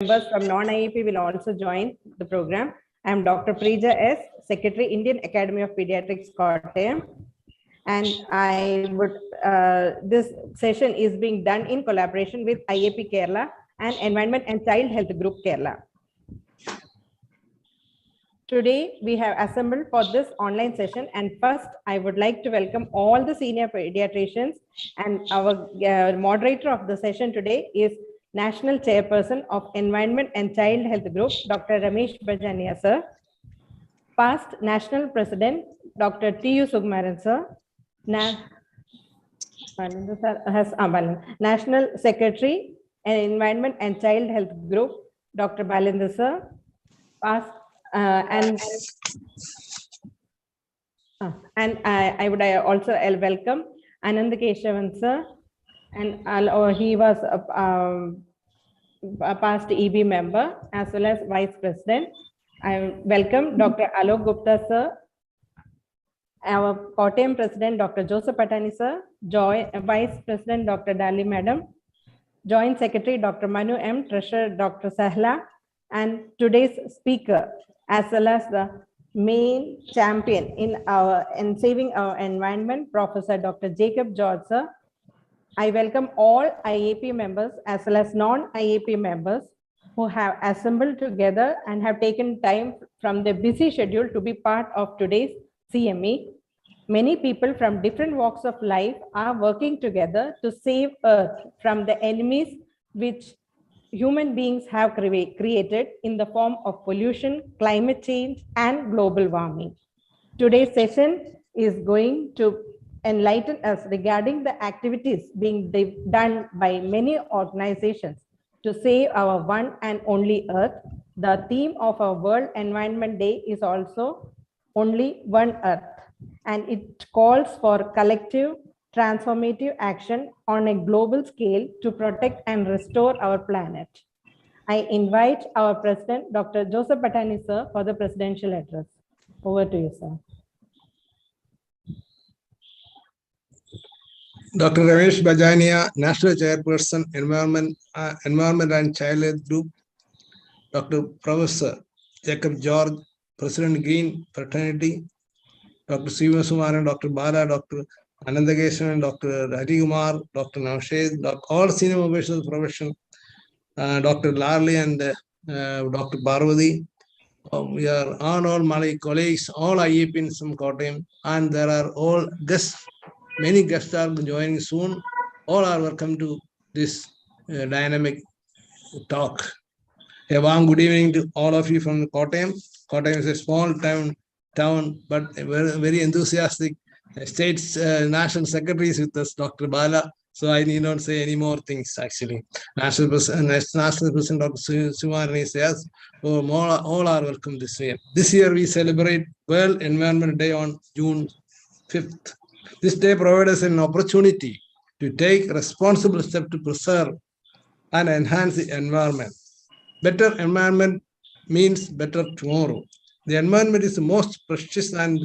members from non-IAP will also join the program. I am Dr. Preja S., Secretary, Indian Academy of Pediatrics, Kottayam. And this session is being done in collaboration with IAP Kerala and Environment and Child Health Group Kerala. Today, we have assembled for this online session, and first, I would like to welcome all the senior pediatricians, and our moderator of the session today is National Chairperson of Environment and Child Health Group, Dr. Ramesh Bajania, sir. Past National President, Dr. T.U. Sugmaran, sir. National Secretary and Environment and Child Health Group, Dr. Balendra, sir. Past I would also welcome Anand Keshavan, sir, and he was a past EB member as well as Vice President. I welcome Dr. Alok Gupta, sir, our Kottayam President, Dr. Joseph Patani, sir, Vice President, Dr. Dali, Madam, Joint Secretary, Dr. Manu M, Treasurer, Dr. Sahla, and today's speaker, as well as the main champion in saving our environment, Professor Dr. Jacob George, sir. I welcome all IAP members as well as non-IAP members who have assembled together and have taken time from their busy schedule to be part of today's CME. Many people from different walks of life are working together to save Earth from the enemies which human beings have created in the form of pollution, climate change, and global warming. Today's session is going to enlighten us regarding the activities being done by many organizations to save our one and only Earth. The theme of our World Environment Day is also Only One Earth, and it calls for collective transformative action on a global scale to protect and restore our planet. I invite our President, Dr. Joseph Patani, sir, for the presidential address. Over to you, sir. Dr. Ramesh Bajania, National Chairperson, Environment and Child Health Group. Dr. Professor Jacob George, President Green Fraternity. Dr. Siva Sumaran, Dr. Bala, Dr. Anandagation, Dr. Hari Kumar, Dr. Navshed, all senior members of the profession, Dr. Larley and Dr. Parvati. We are all my colleagues, all IAPs from Kottayam, and there are all guests, many guests are joining soon. All are welcome to this dynamic talk. A warm good evening to all of you from Kottayam. Kottayam is a small town, but very, very enthusiastic. State's National Secretary is with us, Dr. Bala. So I need not say any more things actually. National President Dr. Sumarani says, all are welcome this year. This year we celebrate World Environment Day on June 5th. This day provides us an opportunity to take responsible steps to preserve and enhance the environment. Better environment means better tomorrow. The environment is the most precious and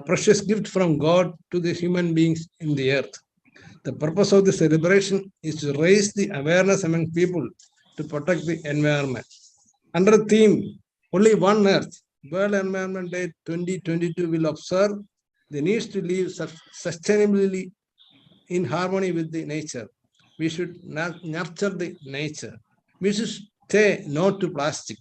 precious gift from God to the human beings in the earth. The purpose of the celebration is to raise the awareness among people to protect the environment. Under the theme, Only One Earth, World Environment Day 2022 will observe the needs to live sustainably in harmony with the nature. We should nurture the nature. We should say no to plastic,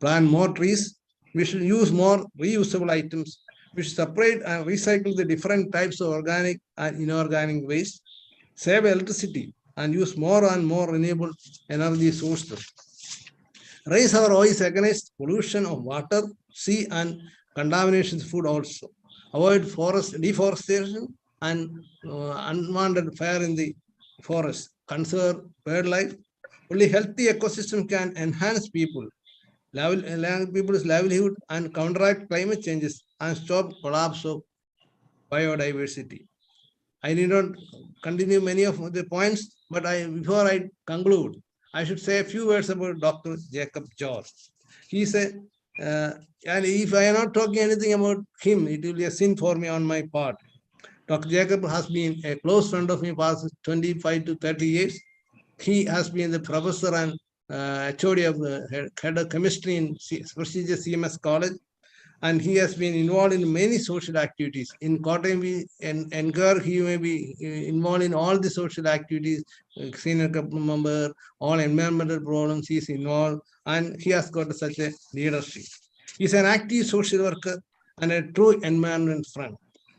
plant more trees. We should use more reusable items. We should separate and recycle the different types of organic and inorganic waste, save electricity, and use more and more renewable energy sources. Raise our voice against pollution of water, sea, and contamination of food also. Avoid forest deforestation and unwanted fire in the forest. Conserve bird life. Only healthy ecosystem can enhance people's livelihood and counteract climate changes and stop collapse of biodiversity. I need not continue many of the points, but before I conclude, I should say a few words about Dr. Jacob George. He said, and if I am not talking anything about him, it will be a sin for me on my part. Dr. Jacob has been a close friend of me past 25 to 30 years. He has been the professor and HOD of head of chemistry in prestigious CMS College. And he has been involved in many social activities. In Kottayam, he may be involved in all the social activities, senior couple member, all environmental problems he is involved, and he has got such a leadership. He is an active social worker and a true environment friend.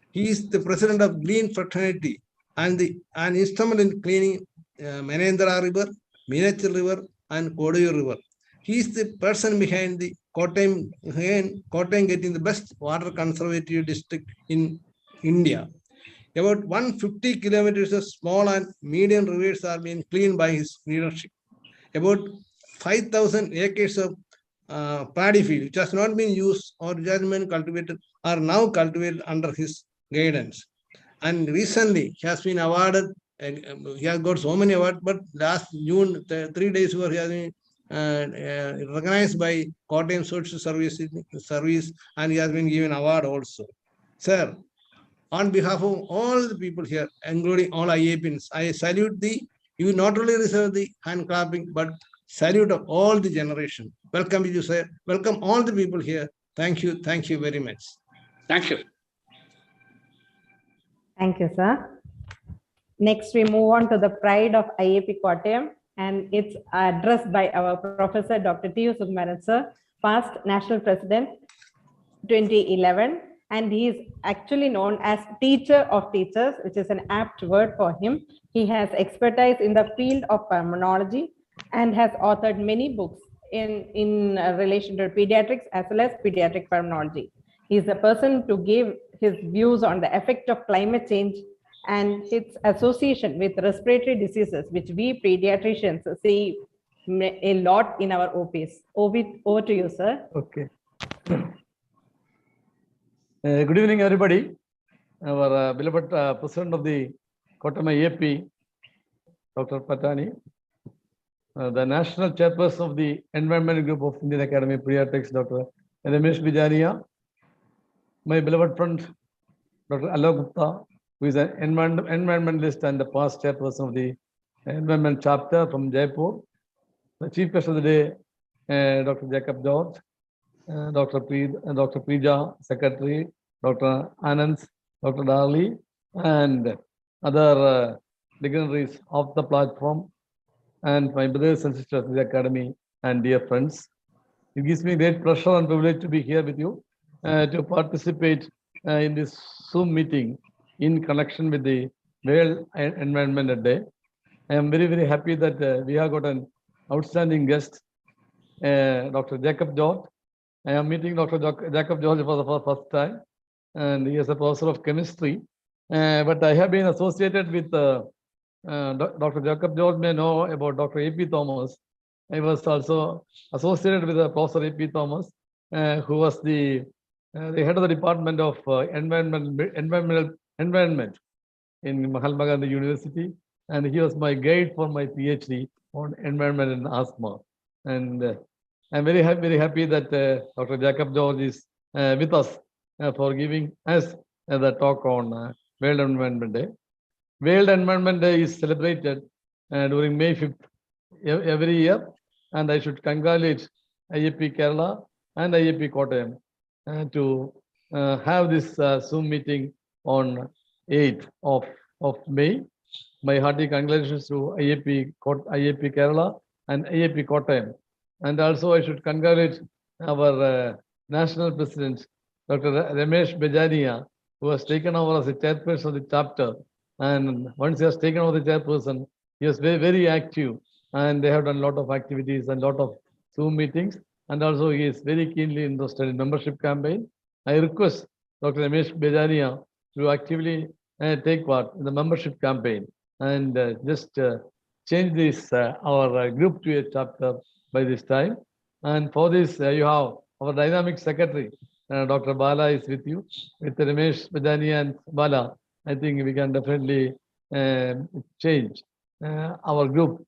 He is the president of Green Fraternity and an instrument in cleaning Manendra River, Miniature River, and Kodayu River. He is the person behind the Kottayam getting the best water conservative district in India. About 150 kilometers of small and medium rivers are being cleaned by his leadership. About 5,000 acres of paddy field, which has not been used or just been cultivated, are now cultivated under his guidance. And recently, he has been awarded, he has got so many awards, but last June, 3 days ago, he has been recognized by Kottayam Social Service, and he has been given award also. Sir, on behalf of all the people here, including all IAPs, I salute you not only reserve the hand clapping, but salute of all the generation. Welcome you, sir. Welcome all the people here. Thank you very much. Thank you. Thank you, sir. Next, we move on to the pride of IAP Kottayam, and it's addressed by our Professor Dr. T.U. Sukumaran, sir, past National President 2011, and he is actually known as Teacher of Teachers, which is an apt word for him. He has expertise in the field of pulmonology and has authored many books in relation to pediatrics as well as pediatric pulmonology. He is the person to give his views on the effect of climate change and its association with respiratory diseases, which we pediatricians see a lot in our OPs. Over to you, sir. Okay. Good evening, everybody. Our beloved President of the Kottayam IAP, Dr. Patani, the National Chairperson of the Environmental Group of Indian Academy of Pediatrics, Dr. Ramesh Bajania, my beloved friend, Dr. Alok Gupta, who is an environmentalist and the past chairperson of the Environment Chapter from Jaipur, the Chief Guest of the Day, Dr. Jacob George, Dr. Prija, Secretary, Dr. Anand, Dr. Darli, and other dignitaries of the platform, and my brothers and sisters of the Academy and dear friends. It gives me great pleasure and privilege to be here with you to participate in this Zoom meeting in connection with the World Environment Day. I am very, very happy that we have got an outstanding guest, Dr. Jacob George. I am meeting Dr. Jacob George for the first time, and he is a professor of chemistry. But I have been associated with Dr. Jacob George may know about Dr. A.P. Thomas. I was also associated with Professor A.P. Thomas, who was the head of the Department of Environment in Mahatma Gandhi University, and he was my guide for my PhD on environment and asthma. And I'm very happy that Dr. Jacob George is with us for giving us the talk on World Environment Day. World Environment Day is celebrated during May 5th every year, and I should congratulate IAP Kerala and IAP Kottayam to have this Zoom meeting on 8th of May. My hearty congratulations to IAP Kerala and IAP Kottayam. And also I should congratulate our National President, Dr. Ramesh Bajania, who has taken over as the chairperson of the chapter. And once he has taken over the chairperson, he was very, very active, and they have done a lot of activities and a lot of Zoom meetings. And also he is very keenly interested in membership campaign. I request Dr. Ramesh Bajania to actively take part in the membership campaign and just change this our group to a chapter by this time. And for this, you have our dynamic secretary, Dr. Bala is with you. With Ramesh Bajania and Bala, I think we can definitely change our group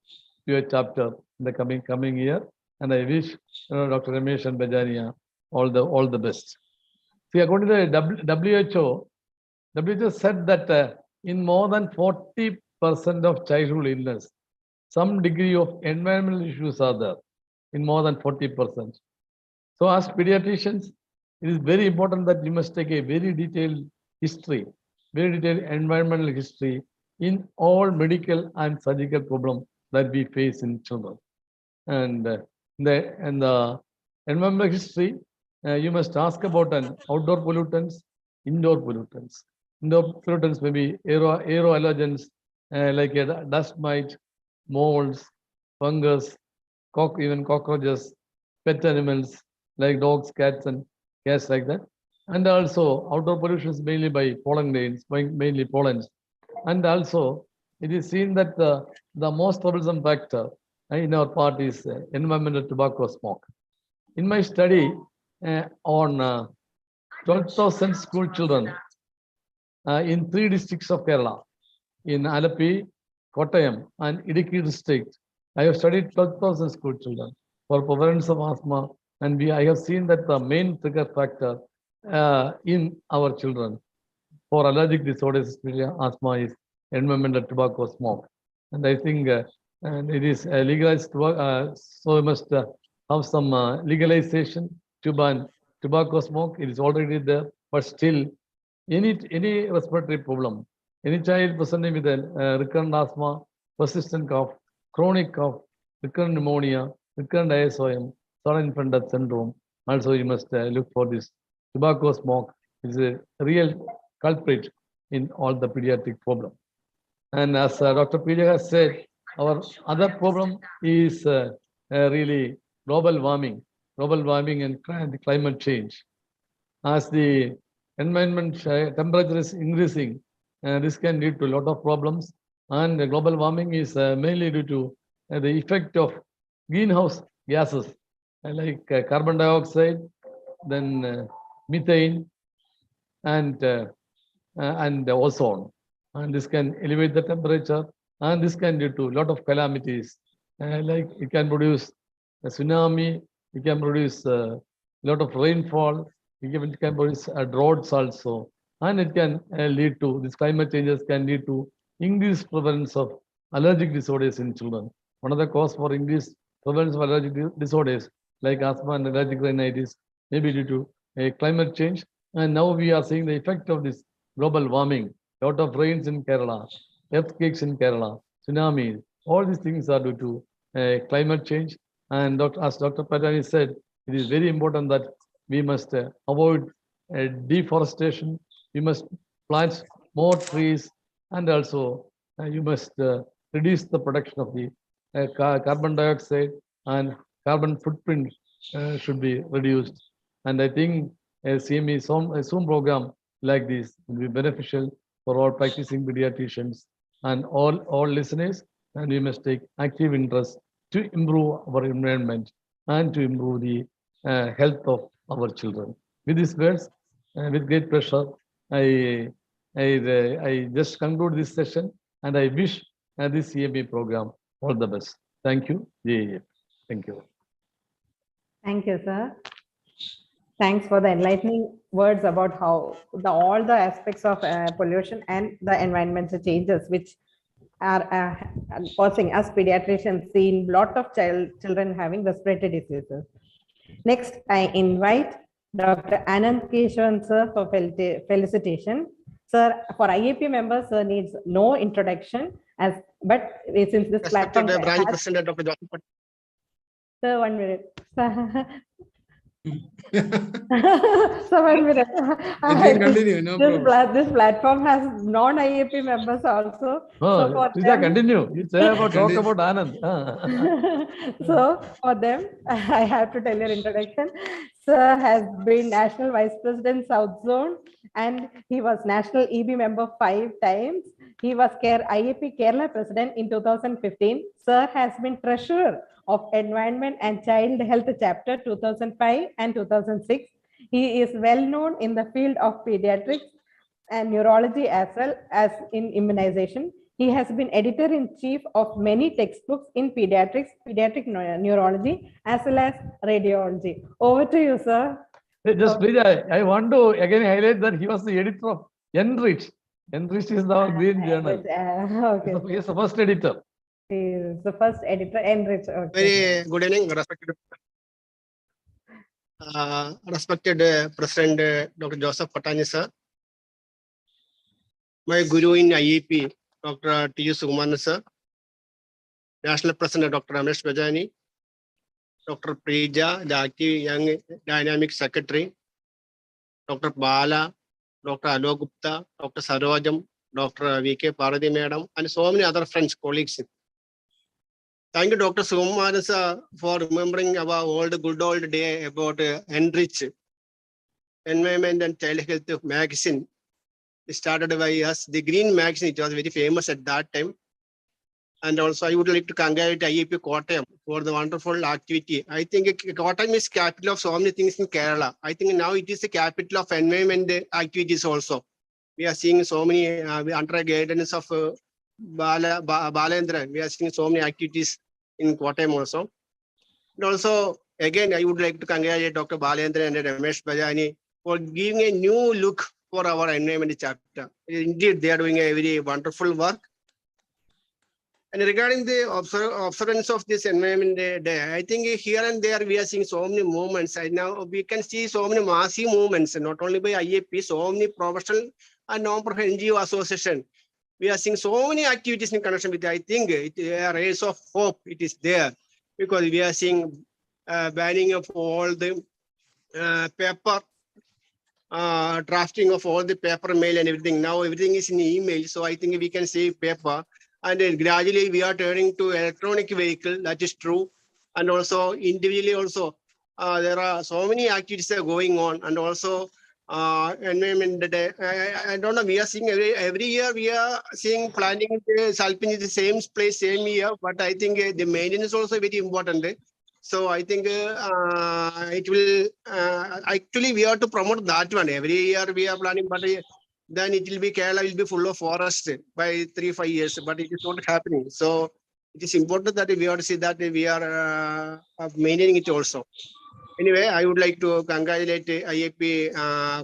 to a chapter in the coming year. And I wish Dr. Ramesh and Bajania all the best. See, according to the WHO said that in more than 40% of childhood illness, some degree of environmental issues are there in more than 40%. So as pediatricians, it is very important that you must take a very detailed history, very detailed environmental history in all medical and surgical problems that we face in children. And the environmental history, you must ask about an outdoor pollutants, indoor pollutants. Indoor pollutants may be aeroallergens like a dust mite, molds, fungus, even cockroaches, pet animals like dogs, cats, and cats like that. And also outdoor pollution is mainly by pollen grains, mainly pollens. And also it is seen that the most troublesome factor in our part is environmental tobacco smoke. In my study on 12,000 school children in 3 districts of Kerala, in Alapi, Kottayam, and Idukki district, I have studied 12,000 school children for prevalence of asthma, and I have seen that the main trigger factor in our children for allergic disorders, especially asthma, is environmental tobacco smoke. And I think and it is legalized, so we must have some legalization to ban tobacco smoke. It is already there, but still, any respiratory problem, any child presenting with a recurrent asthma, persistent cough, chronic cough, recurrent pneumonia, recurrent ISOM, sudden infant death syndrome, also you must look for this. Tobacco smoke is a real culprit in all the pediatric problem. And as Dr. Pija has said, our other problem is really global warming and climate change. As the environment temperature is increasing, this can lead to a lot of problems. And global warming is mainly due to the effect of greenhouse gases like carbon dioxide, then methane, and ozone. And this can elevate the temperature, and this can lead to a lot of calamities. Like it can produce a tsunami, it can produce a lot of rainfall, it can produce droughts also, and it can lead to, this climate changes can lead to increased prevalence of allergic disorders in children. One of the cause for increased prevalence of allergic disorders like asthma and allergic rhinitis may be due to climate change. And now we are seeing the effect of this global warming. A lot of rains in Kerala, earthquakes in Kerala, tsunamis, all these things are due to climate change. And as Dr. Patani said, it is very important that we must avoid deforestation. We must plant more trees, and also you must reduce the production of the carbon dioxide, and carbon footprint should be reduced. And I think a CME Zoom program like this will be beneficial for all practicing pediatricians and all listeners, and we must take active interest to improve our environment and to improve the health of our children. With these words, with great pleasure, I just conclude this session, and I wish this CME program all the best. Thank you. Thank you. Thank you, sir. Thanks for the enlightening words about how all the aspects of pollution and the environmental changes which are causing us pediatricians seeing a lot of children having respiratory diseases. Next, I invite Dr. Anand Keshavan sir for felicitation. Sir, for IAP members, sir needs no introduction, but since this platform branch president Dr. Joseph. Sir, 1 minute. So 1 minute. Continue, no problem. This platform has non-IAP members also. Oh, so for them, continue. You say about talk about Anand. So for them, I have to tell your introduction. Sir has been National Vice President South Zone, and he was National EB member 5 times. He was IAP Kerala President in 2015. Sir has been Treasurer of Environment and Child Health Chapter 2005 and 2006. He is well known in the field of pediatrics and neurology as well as in immunization. He has been editor-in-chief of many textbooks in pediatrics, pediatric neurology, as well as radiology. Over to you, sir. Just please, I want to again highlight that he was the editor of Enrich. Enrich is our green journal. Okay. He is the first editor. He is the first editor, Enrich. Okay. Very good evening, respected President Dr. Joseph Patani sir, my guru in IEP, Dr. T. Suman sir, National President Dr. Ramesh Bajani, Dr. Prija, the active young dynamic secretary, Dr. Bala, Dr. Alok Gupta, Dr. Sarojam, Dr. V.K. Paradi Madam, and so many other friends, colleagues. Thank you, Dr. Suman sir, for remembering our old good old day about Enrich Environment and Child Health magazine. Started by us, the Green magazine. It was very famous at that time. And also, I would like to congratulate IEP Kottayam for the wonderful activity. I think Kottayam is capital of so many things in Kerala. I think now it is the capital of environment activities also. We are seeing so many under guidance of Balendra. We are seeing so many activities in Kottayam also. And also, again, I would like to congratulate Dr. Balendra and Ramesh Bajani for giving a new look for our environment chapter. Indeed, they are doing a very wonderful work. And regarding the observance of this environment day, I think here and there we are seeing so many movements. And now we can see so many massive movements, not only by IAP, so many professional and non-profit NGO association. We are seeing so many activities in connection with it. I think a rays of hope it is there, because we are seeing banning of all the paper, drafting of all the paper mail and everything. Now everything is in email, so I think we can save paper. And then gradually we are turning to electronic vehicle. That is true. And also individually also, there are so many activities that are going on. And also environment day. I don't know. We are seeing every year we are seeing planning Salpin is the same place, same year. But I think the maintenance is also very important. So I think it will actually we have to promote that one. Every year we are planning, but then it will be Kerala will be full of forest by 3-5 years, but it is not happening. So it is important that we have to see that we are maintaining it also. Anyway, I would like to congratulate IAP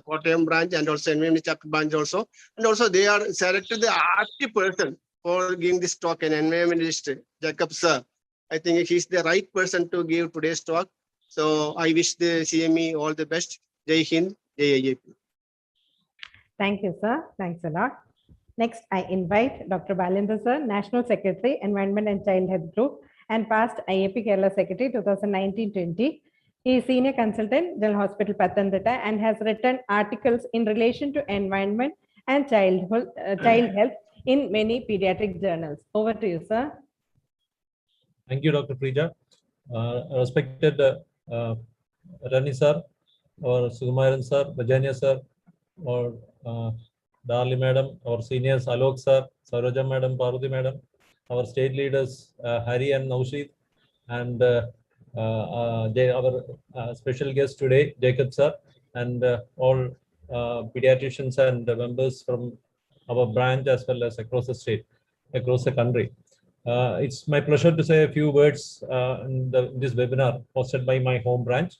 Kottayam branch and also environment chapter branch also. And also they are selected the active person for giving this talk, an environmentalist, Jacob sir. I think he's the right person to give today's talk. So I wish the CME all the best. Jai Hind, Jai IAP. Thank you, sir. Thanks a lot. Next, I invite Dr. Balendra sir, National Secretary, Environment and Child Health Group, and past IAP Kerala Secretary 2019-20. He is Senior Consultant, General Hospital, Pathanamthitta, and has written articles in relation to environment and child health in many pediatric journals. Over to you, sir. Thank you, Dr. Prija. Respected Rani sir, or Sukumaran sir, Bajania sir, or Darli madam, our seniors Alok sir, Saroja madam, Parvati madam, our state leaders Hari and Naushid, and our special guest today, Jacob sir, and all pediatricians and members from our branch as well as across the state, across the country. It's my pleasure to say a few words in this webinar hosted by my home branch,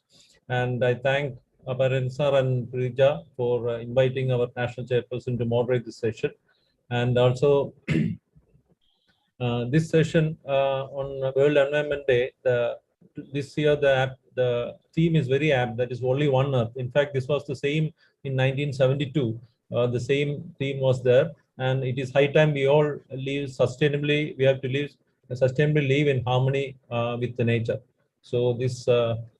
and I thank Aparan sir and Prija for inviting our national chairperson to moderate this session. And also this session on World Environment Day, this year the theme is very apt, that is only one earth. In fact, this was the same in 1972. The same theme was there, and it is high time we all live sustainably. We have to sustainably live in harmony with the nature. So this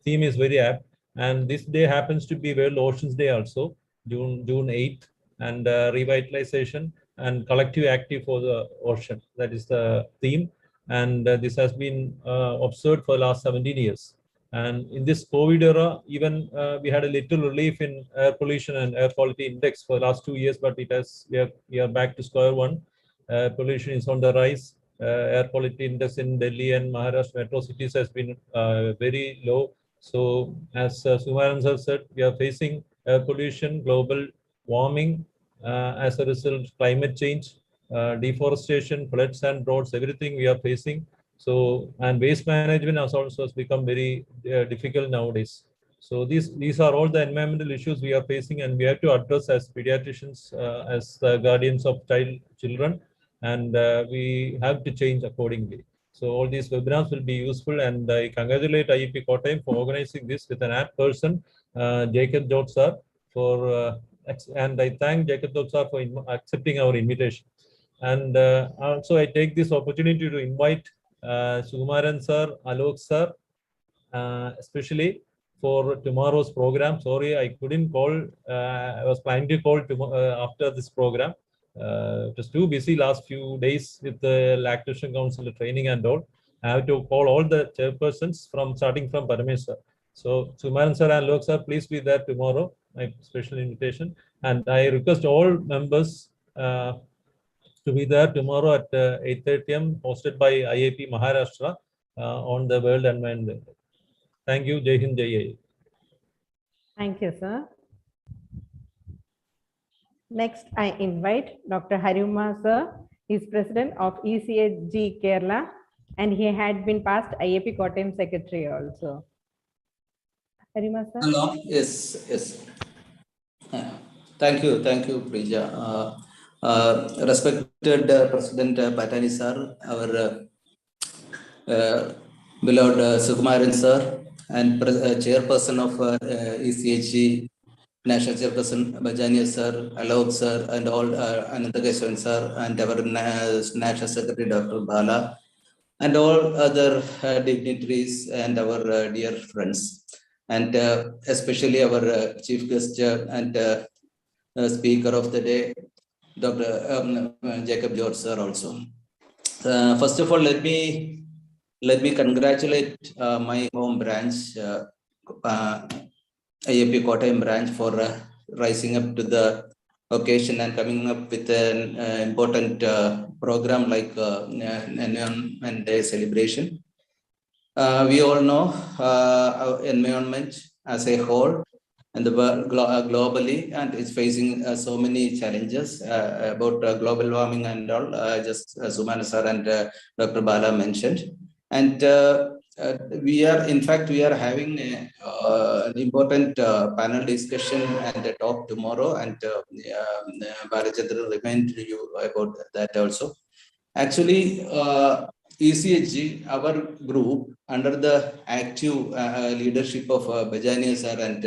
theme is very apt. And this day happens to be World Oceans Day also, June 8th, and revitalization and collective active for the ocean. That is the theme. And this has been observed for the last 17 years. And in this COVID era, even we had a little relief in air pollution and air quality index for the last 2 years, but we are back to square one. Pollution is on the rise. Air quality index in Delhi and Maharashtra metro cities has been very low. So as Sumaran has said, we are facing air pollution, global warming, as a result, climate change, deforestation, floods and droughts, everything we are facing. So, and waste management has become very difficult nowadays. So these are all the environmental issues we are facing, and we have to address as pediatricians, as the guardians of children, and we have to change accordingly. So all these webinars will be useful, and I congratulate IEP Kottayam for organizing this with an apt person, Jacob George sir, and I thank Jacob George sir for accepting our invitation. And also I take this opportunity to invite Sukumaran sir, Alok sir, especially for tomorrow's program. Sorry, I couldn't call. I was planning to call after this program. It was too busy last few days with the lactation council training and all. I have to call all the chairpersons starting from Ramesh sir. So Sukumaran sir and Lok sir, please be there tomorrow. My special invitation, and I request all members to be there tomorrow at 8:30 am, hosted by IIP Maharashtra on the World Environment Day. Thank you. Jai Hind, Jai Jai. Thank you, sir. Next, I invite Dr. Haruma sir. He's president of ECHG Kerala, and he had been past IAP Kottayam secretary also. Haruma sir. Hello. Yes, yes. Thank you, Prija. Respected President Patani sir, our beloved Sukumaran sir, and Chairperson of ECHG, National Chairperson Bajania sir, Alok sir, and all Ananthakesavan sir, and our National Secretary Dr. Bala, and all other dignitaries and our dear friends, and especially our chief guest and speaker of the day, Dr. Jacob George sir also. First of all, let me congratulate my home branch, IAP Kottayam branch, for rising up to the occasion and coming up with an important program like Environment Day celebration. We all know our environment as a whole and the world globally, and it's facing so many challenges about global warming and all, just Sumana sir and Dr. Bala mentioned. And we are having an important panel discussion and a talk tomorrow, and Balachandra reminded you about that also. Actually, ECHG, our group, under the active leadership of Bajania sir and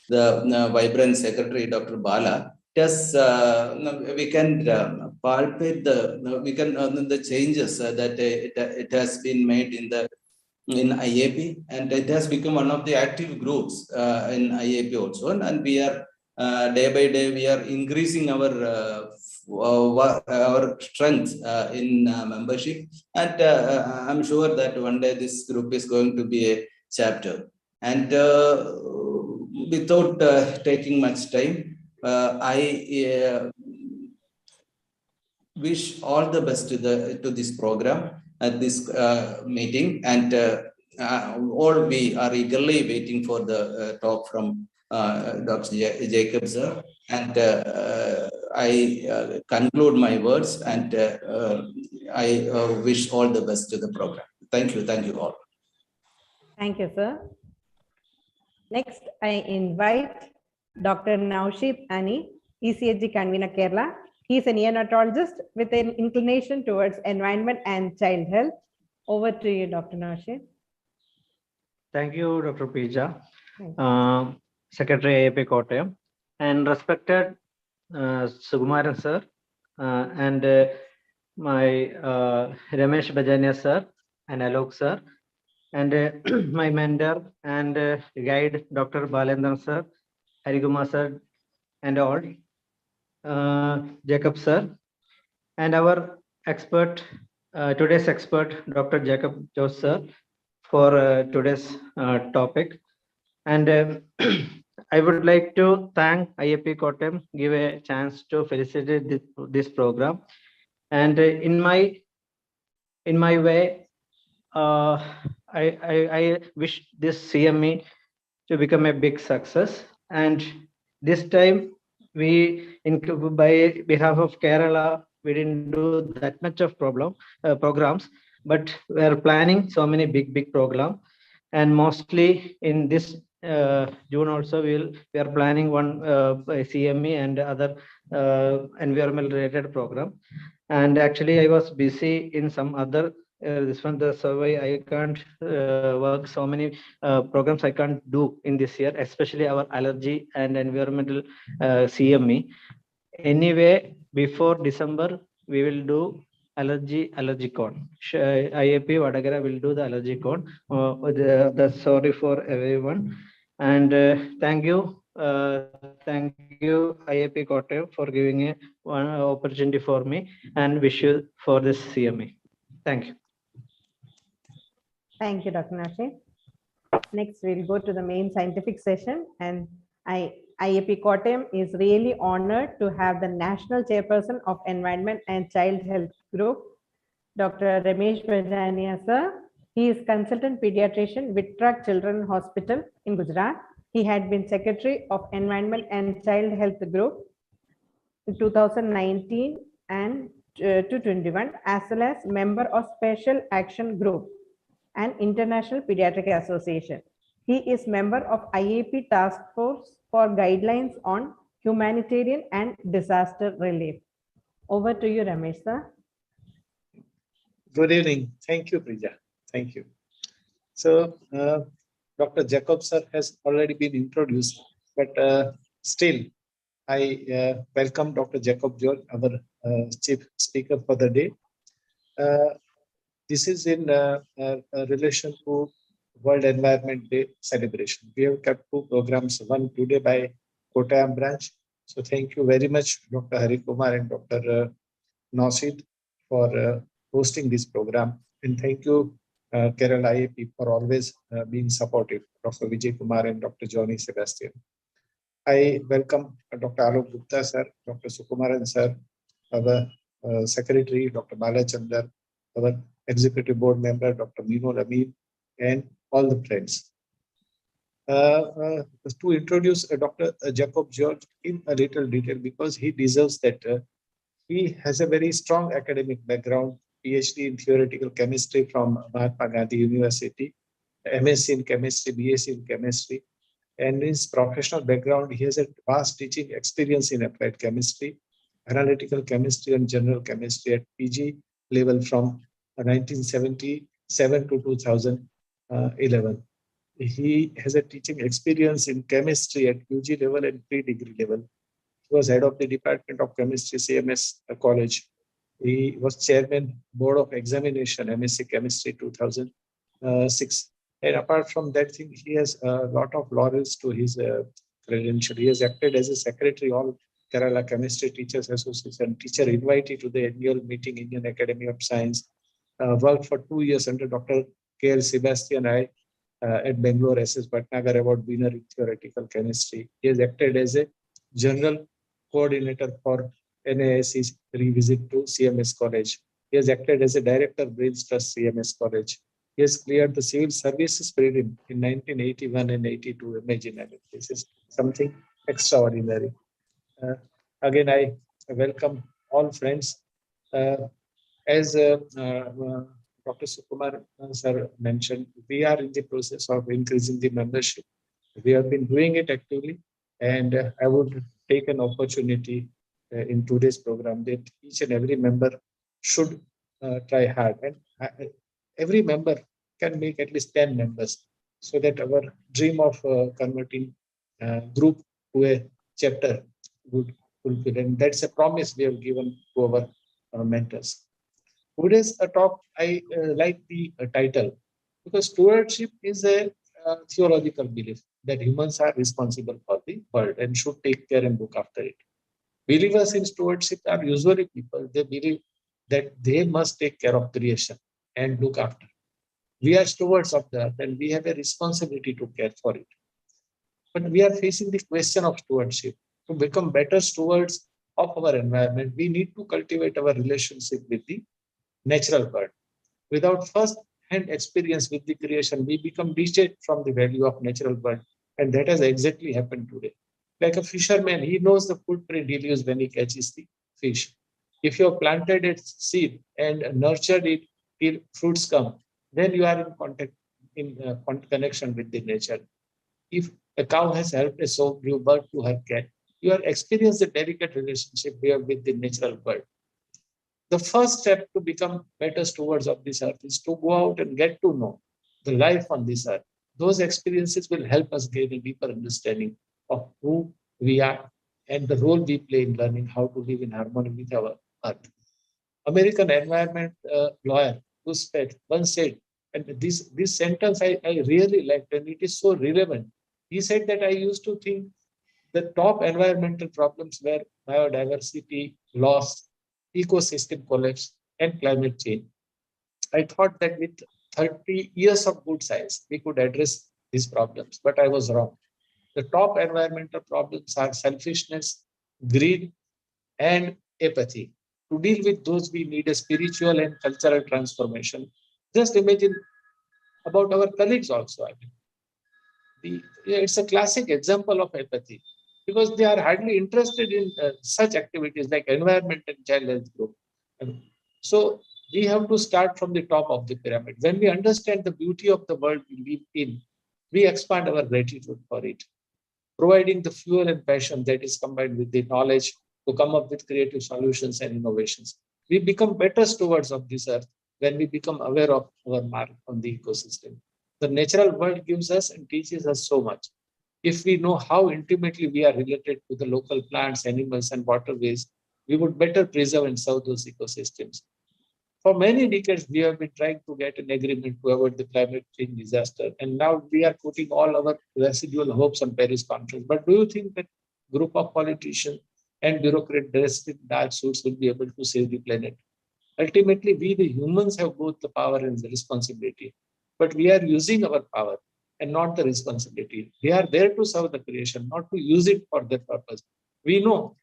the vibrant secretary Dr. Bala, we can palpate the changes that it has been made in IAP, and it has become one of the active groups in IAP also, and we are day by day we are increasing our strength in membership, and I'm sure that one day this group is going to be a chapter. And without taking much time, I wish all the best to this program at this meeting, and all we are eagerly waiting for the talk from Dr. Jacob sir, and I conclude my words, and I wish all the best to the program. Thank you all. Thank you, sir. Next, I invite Dr. Naushid Ani, ECHG convener Kerala. He is a neonatologist with an inclination towards environment and child health. Over to you, Dr. Naushid. Thank you, Dr. Pija, Secretary IAP Kottayam, and respected Sukumaran sir, and my Ramesh Bajania sir, and Alok sir, and my mentor and guide Dr. Balendran sir, Hariguma sir, and all, Jacob sir, and our expert, today's expert, Dr. Jacob George sir, for today's topic. And I would like to thank IAP Kottayam, give a chance to facilitate this program. And in my way, I wish this CME to become a big success. And this time, by behalf of Kerala, we didn't do that much of programs, but we are planning so many big programs. And mostly in this June also, we are planning one CME and other environmental related program. And actually, I was busy in some other this one, the survey, I can't work so many programs I can't do in this year, especially our allergy and environmental CME. Anyway, before December, we will do allergy con. IAP Vadagara will do the allergy con. Sorry for everyone. And thank you. Thank you, IAP Kottayam, for giving a one opportunity for me, and wish you for this CME. Thank you. Thank you, Dr. Nashi. Next, we'll go to the main scientific session, and IAP Kottayam is really honored to have the National Chairperson of Environment and Child Health Group, Dr. Ramesh Bajania, sir. He is consultant pediatrician with Truck Children Hospital in Gujarat. He had been Secretary of Environment and Child Health Group in 2019 and 2021, as well as member of Special Action Group and International Pediatric Association. He is member of IAP Task Force for Guidelines on Humanitarian and Disaster Relief. Over to you, Ramesh, sir. Good evening. Thank you, Prija. Thank you. So, Dr. Jacob sir has already been introduced, but still, I welcome Dr. Jacob George, our chief speaker for the day. This is in relation to World Environment Day celebration. We have kept two programs, one today by Kottayam branch. So thank you very much, Dr. Hari Kumar and Dr. Nasid, for hosting this program. And thank you, Kerala IAP, for always being supportive, Dr. Vijay Kumar and Dr. Johnny Sebastian. I welcome Dr. Alok Gupta sir, Dr. Sukumaran sir, our secretary, Dr. Balachandar, our executive board member, Dr. Mino Amin, and all the friends. To introduce Dr. Jacob George in a little detail, because he deserves that. He has a very strong academic background, PhD in theoretical chemistry from Mahatma Gandhi University, MSc in chemistry, BSc in chemistry. And in his professional background, he has a vast teaching experience in applied chemistry, analytical chemistry, and general chemistry at PG level from 1977 to 2011. He has a teaching experience in chemistry at UG level and pre-degree level. He was head of the Department of Chemistry, CMS College. He was chairman, Board of Examination, MSc Chemistry 2006. And apart from that thing, he has a lot of laurels to his credential. He has acted as a secretary of Kerala Chemistry Teachers Association, teacher invitee to the annual meeting, Indian Academy of Science. Worked for 2 years under Dr. K.L. Sebastian at Bangalore SS Bhatnagar Award winner in theoretical chemistry. He has acted as a general coordinator for NAIC's revisit to CMS College. He has acted as a director of Brains Trust CMS College. He has cleared the civil services prelim in 1981 and 82. Imagine, this is something extraordinary. Again, I welcome all friends. As Dr. Sukumar sir mentioned, we are in the process of increasing the membership. We have been doing it actively, and I would take an opportunity in today's program that each and every member should try hard, and every member can make at least 10 members, so that our dream of converting group to a chapter would fulfill. And that's a promise we have given to our mentors. Today's talk, I like the title, because stewardship is a theological belief that humans are responsible for the world and should take care and look after it. Believers in stewardship are usually people, they believe that they must take care of creation and look after. We are stewards of the earth and we have a responsibility to care for it. But we are facing the question of stewardship. To become better stewards of our environment, we need to cultivate our relationship with the natural world. Without first-hand experience with the creation, we become detached from the value of natural world. And that has exactly happened today. Like a fisherman, he knows the footprint he leaves when he catches the fish. If you have planted its seed and nurtured it till fruits come, then you are in contact, in connection with the nature. If a cow has helped a sow new birth to her cat, you have experienced the delicate relationship we have with the natural world. the first step to become better stewards of this earth is to go out and get to know the life on this earth. Those experiences will help us gain a deeper understanding of who we are and the role we play in learning how to live in harmony with our earth. American environment lawyer Roosevelt once said, and this sentence I really liked, and it is so relevant. He said that I used to think the top environmental problems were biodiversity loss, ecosystem collapse, and climate change. I thought that with 30 years of good science, we could address these problems, but I was wrong. The top environmental problems are selfishness, greed, and apathy. To deal with those, we need a spiritual and cultural transformation. Just imagine about our colleagues also. I mean, it's a classic example of apathy because they are hardly interested in such activities like environment and child health group. And so we have to start from the top of the pyramid. When we understand the beauty of the world we live in, we expand our gratitude for it, providing the fuel and passion that is combined with the knowledge to come up with creative solutions and innovations. We become better stewards of this earth when we become aware of our mark on the ecosystem. The natural world gives us and teaches us so much. If we know how intimately we are related to the local plants, animals, and waterways, we would better preserve and serve those ecosystems. For many decades, we have been trying to get an agreement to avoid the climate change disaster, and now we are putting all our residual hopes on Paris conference. But do you think that group of politicians and bureaucrats dressed in dark suits will be able to save the planet? Ultimately, we the humans have both the power and the responsibility, but we are using our power and not the responsibility. We are there to serve the creation, not to use it for that purpose. We know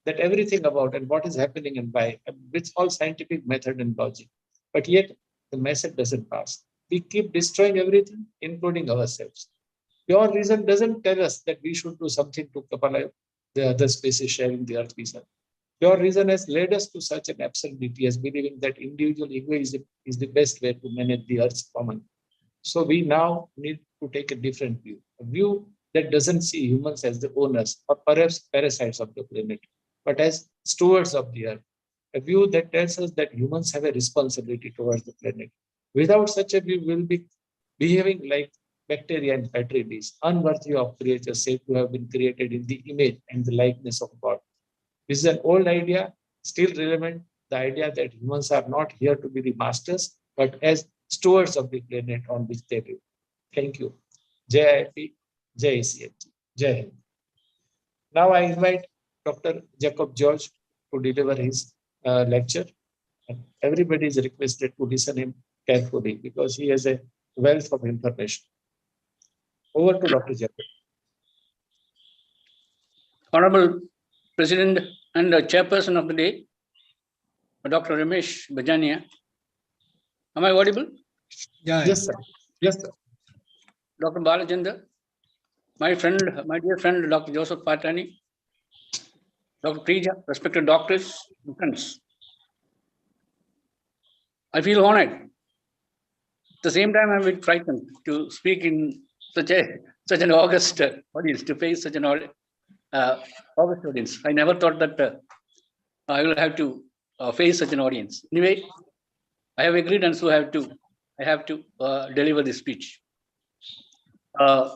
that everything about and what is happening and why, with all scientific method and logic, but yet the message doesn't pass. We keep destroying everything, including ourselves. Pure reason doesn't tell us that we should do something to keep alive the other species sharing the earth we serve. Pure reason has led us to such an absurdity as believing that individual egoism is the best way to manage the earth's common. So we now need to take a different view, a view that doesn't see humans as the owners or perhaps parasites of the planet, but as stewards of the earth, a view that tells us that humans have a responsibility towards the planet. Without such a view, we will be behaving like bacteria and petri dishes, unworthy of creatures said to have been created in the image and the likeness of God. This is an old idea, still relevant, the idea that humans are not here to be the masters, but as stewards of the planet on which they live. Thank you. Jai IIT, Jai ECHG, Jai Hind. Now I invite Dr. Jacob George to deliver his lecture. And everybody is requested to listen him carefully because he has a wealth of information. Over to Dr. Jacob. Honorable President and Chairperson of the day, Dr. Ramesh Bajania. Am I audible? Yeah. Yes, sir. Yes, sir. Dr. Balachandra, my dear friend, Dr. Joseph Patani, Dr. Prija, respected doctors and friends. I feel honored. At the same time, I'm a bit frightened to speak in such an august audience, to face such an august audience. I never thought that I will have to face such an audience. Anyway, I have agreed, and so I have to deliver this speech. I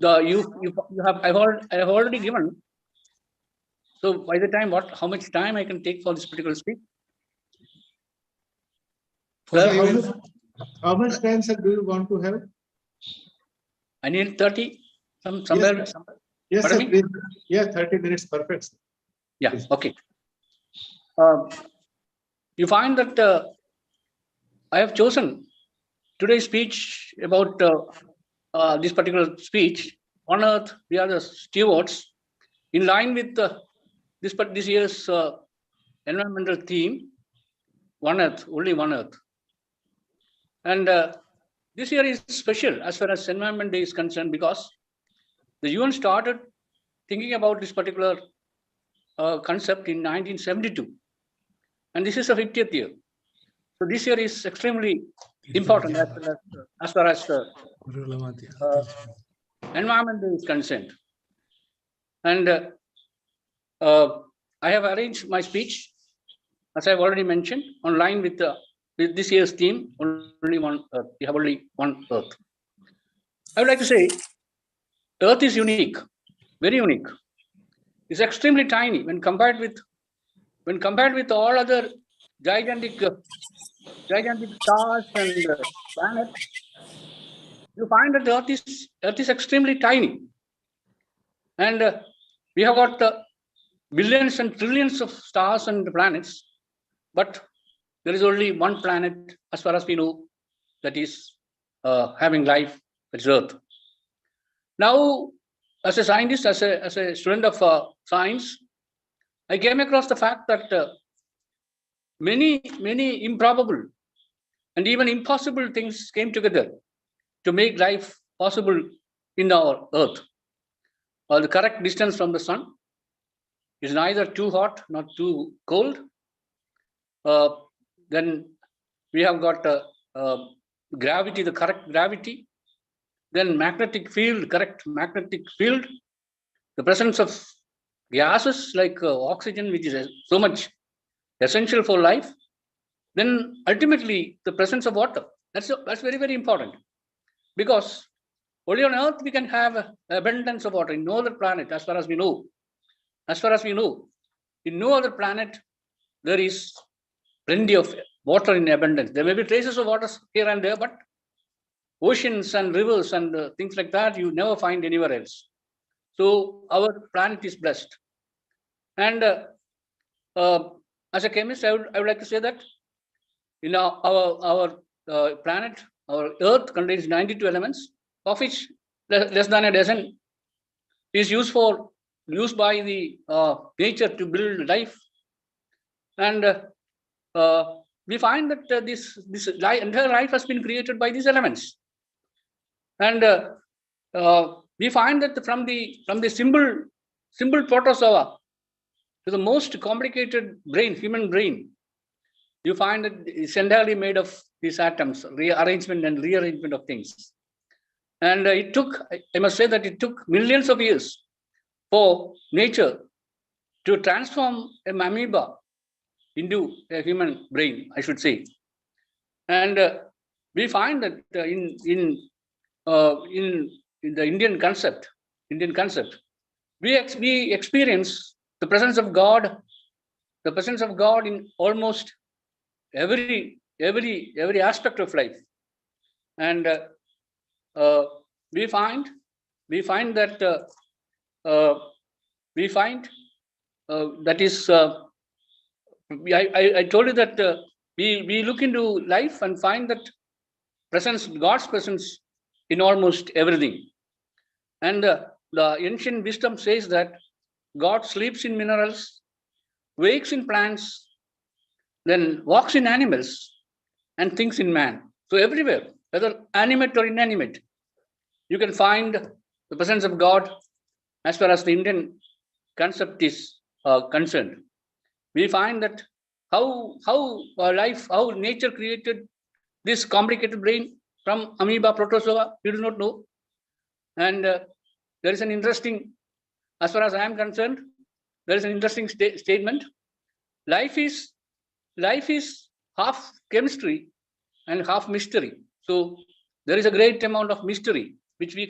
have already given. So by the time, how much time I can take for this particular speech? How much time, sir, do you want to have? I need 30, somewhere. Yes, sir, please. Yeah, 30 minutes, perfect. Sir. Yeah, please. Okay. You find that I have chosen today's speech about this particular speech. On Earth, we are the stewards, in line with this year's environmental theme, One Earth, only one Earth. And this year is special as far as Environment Day is concerned because the UN started thinking about this particular concept in 1972. And this is the 50th year. So this year is extremely important as far as Environment Day is concerned. And I have arranged my speech as I've already mentioned, on line with this year's theme, only one Earth. We have only one Earth. I would like to say, Earth is unique, very unique. It's extremely tiny when compared with all other gigantic stars and planets. You find that Earth is extremely tiny, and we have got billions and trillions of stars and planets, but there is only one planet, as far as we know, that is having life. That's Earth. Now, as a scientist, as a student of science, I came across the fact that many improbable and even impossible things came together to make life possible in our Earth. The correct distance from the sun is neither too hot nor too cold. Then we have got gravity, the correct gravity. Then magnetic field, correct magnetic field. The presence of gases like oxygen, which is so much essential for life. Then ultimately the presence of water. That's very, very important, because only on Earth we can have abundance of water. In no other planet, as far as we know, in no other planet there is plenty of water in abundance. There may be traces of water here and there, but oceans and rivers and things like that you never find anywhere else. So our planet is blessed. And as a chemist, I would like to say that in our planet, our Earth contains 92 elements, of which less than a dozen is used by the nature to build life. And we find that this entire life has been created by these elements. And we find that from the simple protozoa to the most complicated brain, human brain, you find that it's entirely made of these atoms, rearrangement and rearrangement of things. And I must say that it took millions of years for nature to transform an amoeba into a human brain, I should say. And we find that in the Indian concept, we experience the presence of God in almost every aspect of life. And we find that that is I told you that we look into life and find that God's presence in almost everything. And the ancient wisdom says that God sleeps in minerals, wakes in plants, then walks in animals, and thinks in man. So everywhere, whether animate or inanimate, you can find the presence of God as far as the Indian concept is concerned. We find that how nature created this complicated brain from amoeba protozoa, we do not know. And there is an interesting, as far as I am concerned, there is an interesting statement. Life is half chemistry and half mystery. So there is a great amount of mystery which we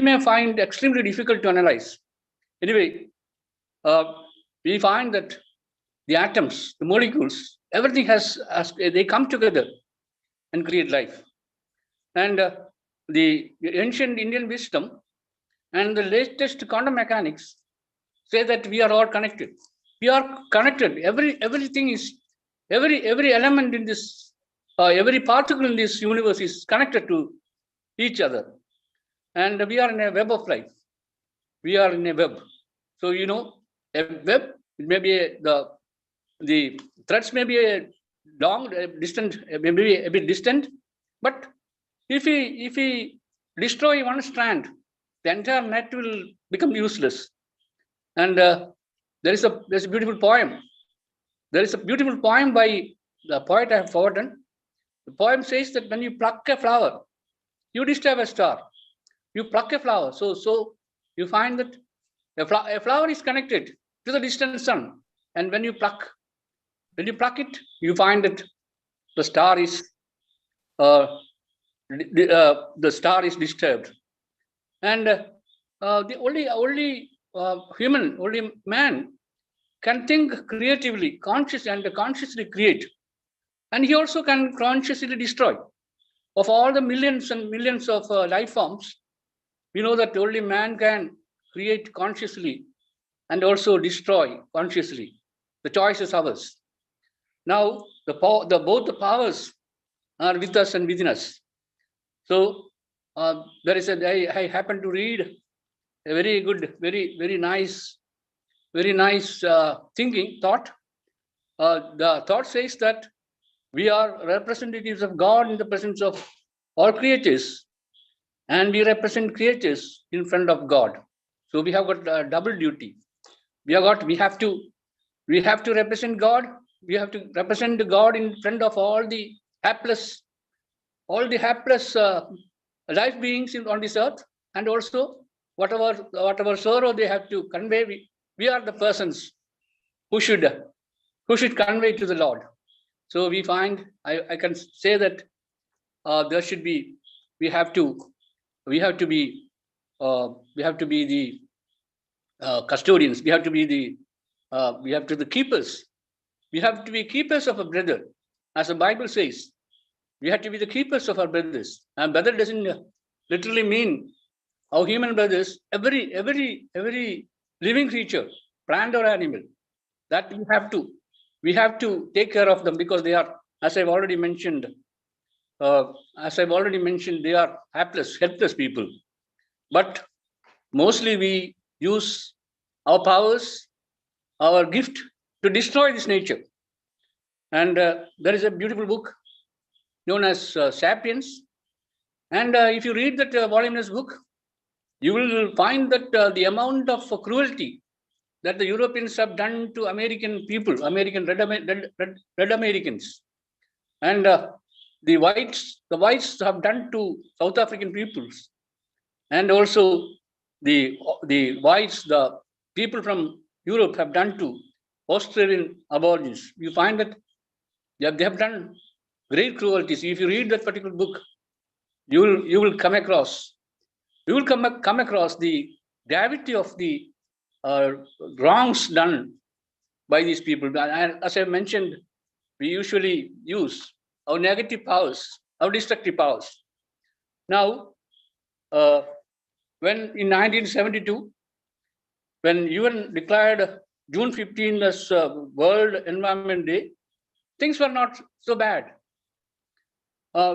may find extremely difficult to analyze. Anyway, we find that the atoms, the molecules, everything they come together and create life. And the ancient Indian wisdom and the latest quantum mechanics say that we are all connected. We are connected. Everything is every element in this, every particle in this universe is connected to each other. And we are in a web of life. We are in a web. So a web, it may be the threads may be a distant, maybe a bit distant, but if we destroy one strand, the entire net will become useless. And there's a beautiful poem. There is a beautiful poem by the poet I have forgotten. The poem says that when you pluck a flower, you disturb a star. You pluck a flower, so you find that a flower is connected to the distant sun. And when you pluck it, you find that the star is disturbed. And the only human, only man can think creatively, consciously create. And he also can consciously destroy. Of all the millions and millions of life forms, we know that only man can create consciously and also destroy consciously. The choice is ours. Now, both the powers are with us and within us. So there is I happened to read a very good, very nice thinking thought. The thought says that we are representatives of God in the presence of all creatures, and we represent creatures in front of God. So we have got a double duty. We have to represent God. We have to represent God in front of all the hapless life beings on this earth, and also whatever sorrow they have to convey. We are the persons who should convey to the Lord. So we find, I can say that there should be, we have to be the custodians. We have to be the keepers. We have to be keepers of a brother, as the Bible says. We have to be the keepers of our brothers. And brother doesn't literally mean our human brothers. Every living creature, plant or animal, that we have to take care of them, because they are, as I've already mentioned, they are helpless people. But mostly we use our powers, our gift, to destroy this nature. And there is a beautiful book known as Sapiens. And if you read that voluminous book, you will find that the amount of cruelty that the Europeans have done to American people, red Americans, and the whites have done to South African peoples, and also the whites, the people from Europe have done to Australian Aborigines. You find that they have done great cruelties. If you read that particular book, you will come across the gravity of the wrongs done by these people. And as I mentioned, we usually use our negative powers, our destructive powers. Now, when in 1972, when UN declared June 15 as World Environment Day, things were not so bad.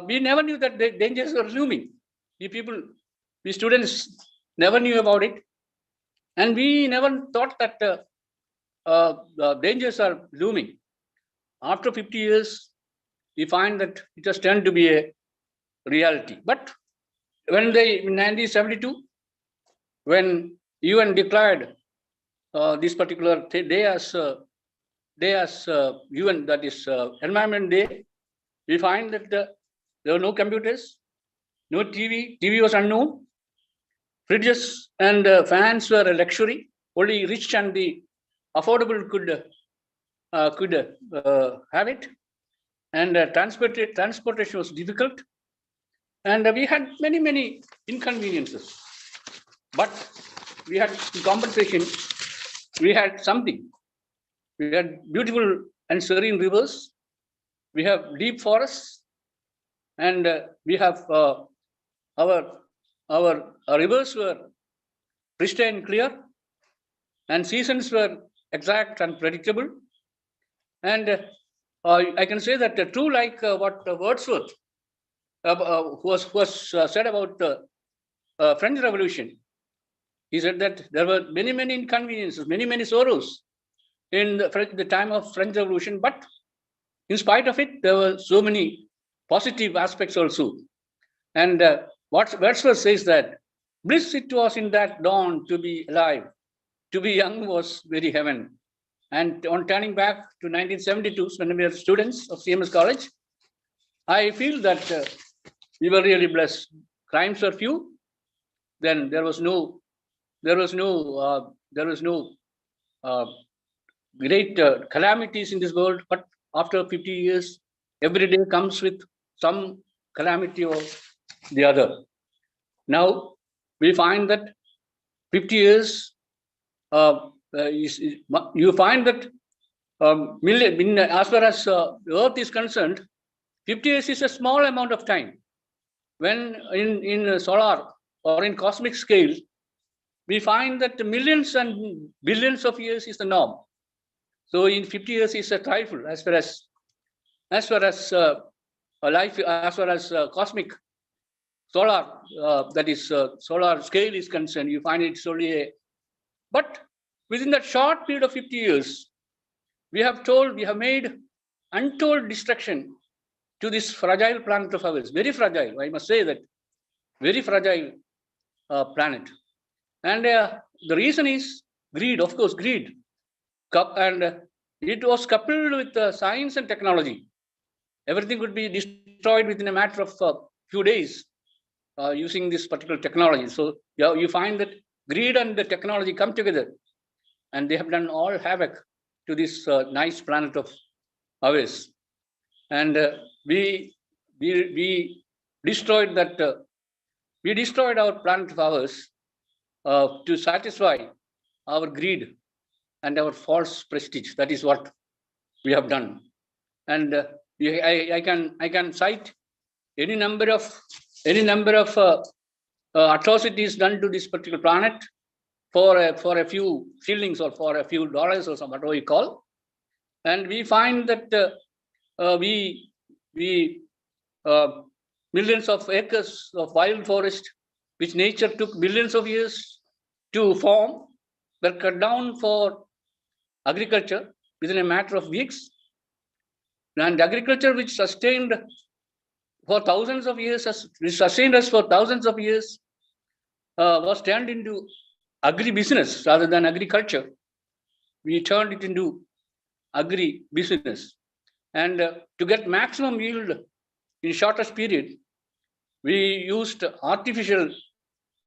We never knew that the dangers were looming. We students never knew about it. And we never thought that the dangers are looming. After 50 years, we find that it has turned to be a reality. But when in 1972, when UN declared this particular day as UN, that is Environment Day, we find that there were no computers, no TV. TV was unknown. Fridges and fans were a luxury. Only rich and the affordable could have it. And transportation was difficult. And we had many inconveniences. But we had compensation. We had something. We had beautiful and serene rivers. We have deep forests. And we have our rivers were pristine, clear, and seasons were exact and predictable. And I can say that true, like what Wordsworth was said about the French Revolution. He said that there were many inconveniences, many sorrows in the time of French Revolution, but in spite of it, there were so many positive aspects also. And Wordsworth says that bliss it was in that dawn to be alive, to be young was very heaven. And on turning back to 1972, when we were students of CMS College, I feel that we were really blessed. Crimes were few. Then there was no great calamities in this world, but after 50 years, every day comes with some calamity or the other. Now, we find that 50 years, you find that as far as Earth is concerned, 50 years is a small amount of time. When in solar or in cosmic scale, we find that millions and billions of years is the norm. So in 50 years is a trifle as far as life, as far as cosmic solar, that is solar scale is concerned. You find it's only a, but within that short period of 50 years, we have made untold destruction to this fragile planet of ours. Very fragile, I must say that, very fragile planet. And the reason is greed, of course, greed. And it was coupled with science and technology. Everything would be destroyed within a matter of a few days using this particular technology. So you find that greed and the technology come together, and they have done all havoc to this nice planet of ours. And we destroyed that. We destroyed our planet of ours to satisfy our greed and our false prestige. That is what we have done. And I can cite any number of atrocities done to this particular planet for a few shillings or for a few dollars or something, what we call. And we find that millions of acres of wild forest, which nature took billions of years to form, were cut down for agriculture within a matter of weeks. And agriculture, which sustained for thousands of years, sustained us for thousands of years, was turned into agri-business rather than agriculture. We turned it into agri-business. And to get maximum yield in shortest period, we used artificial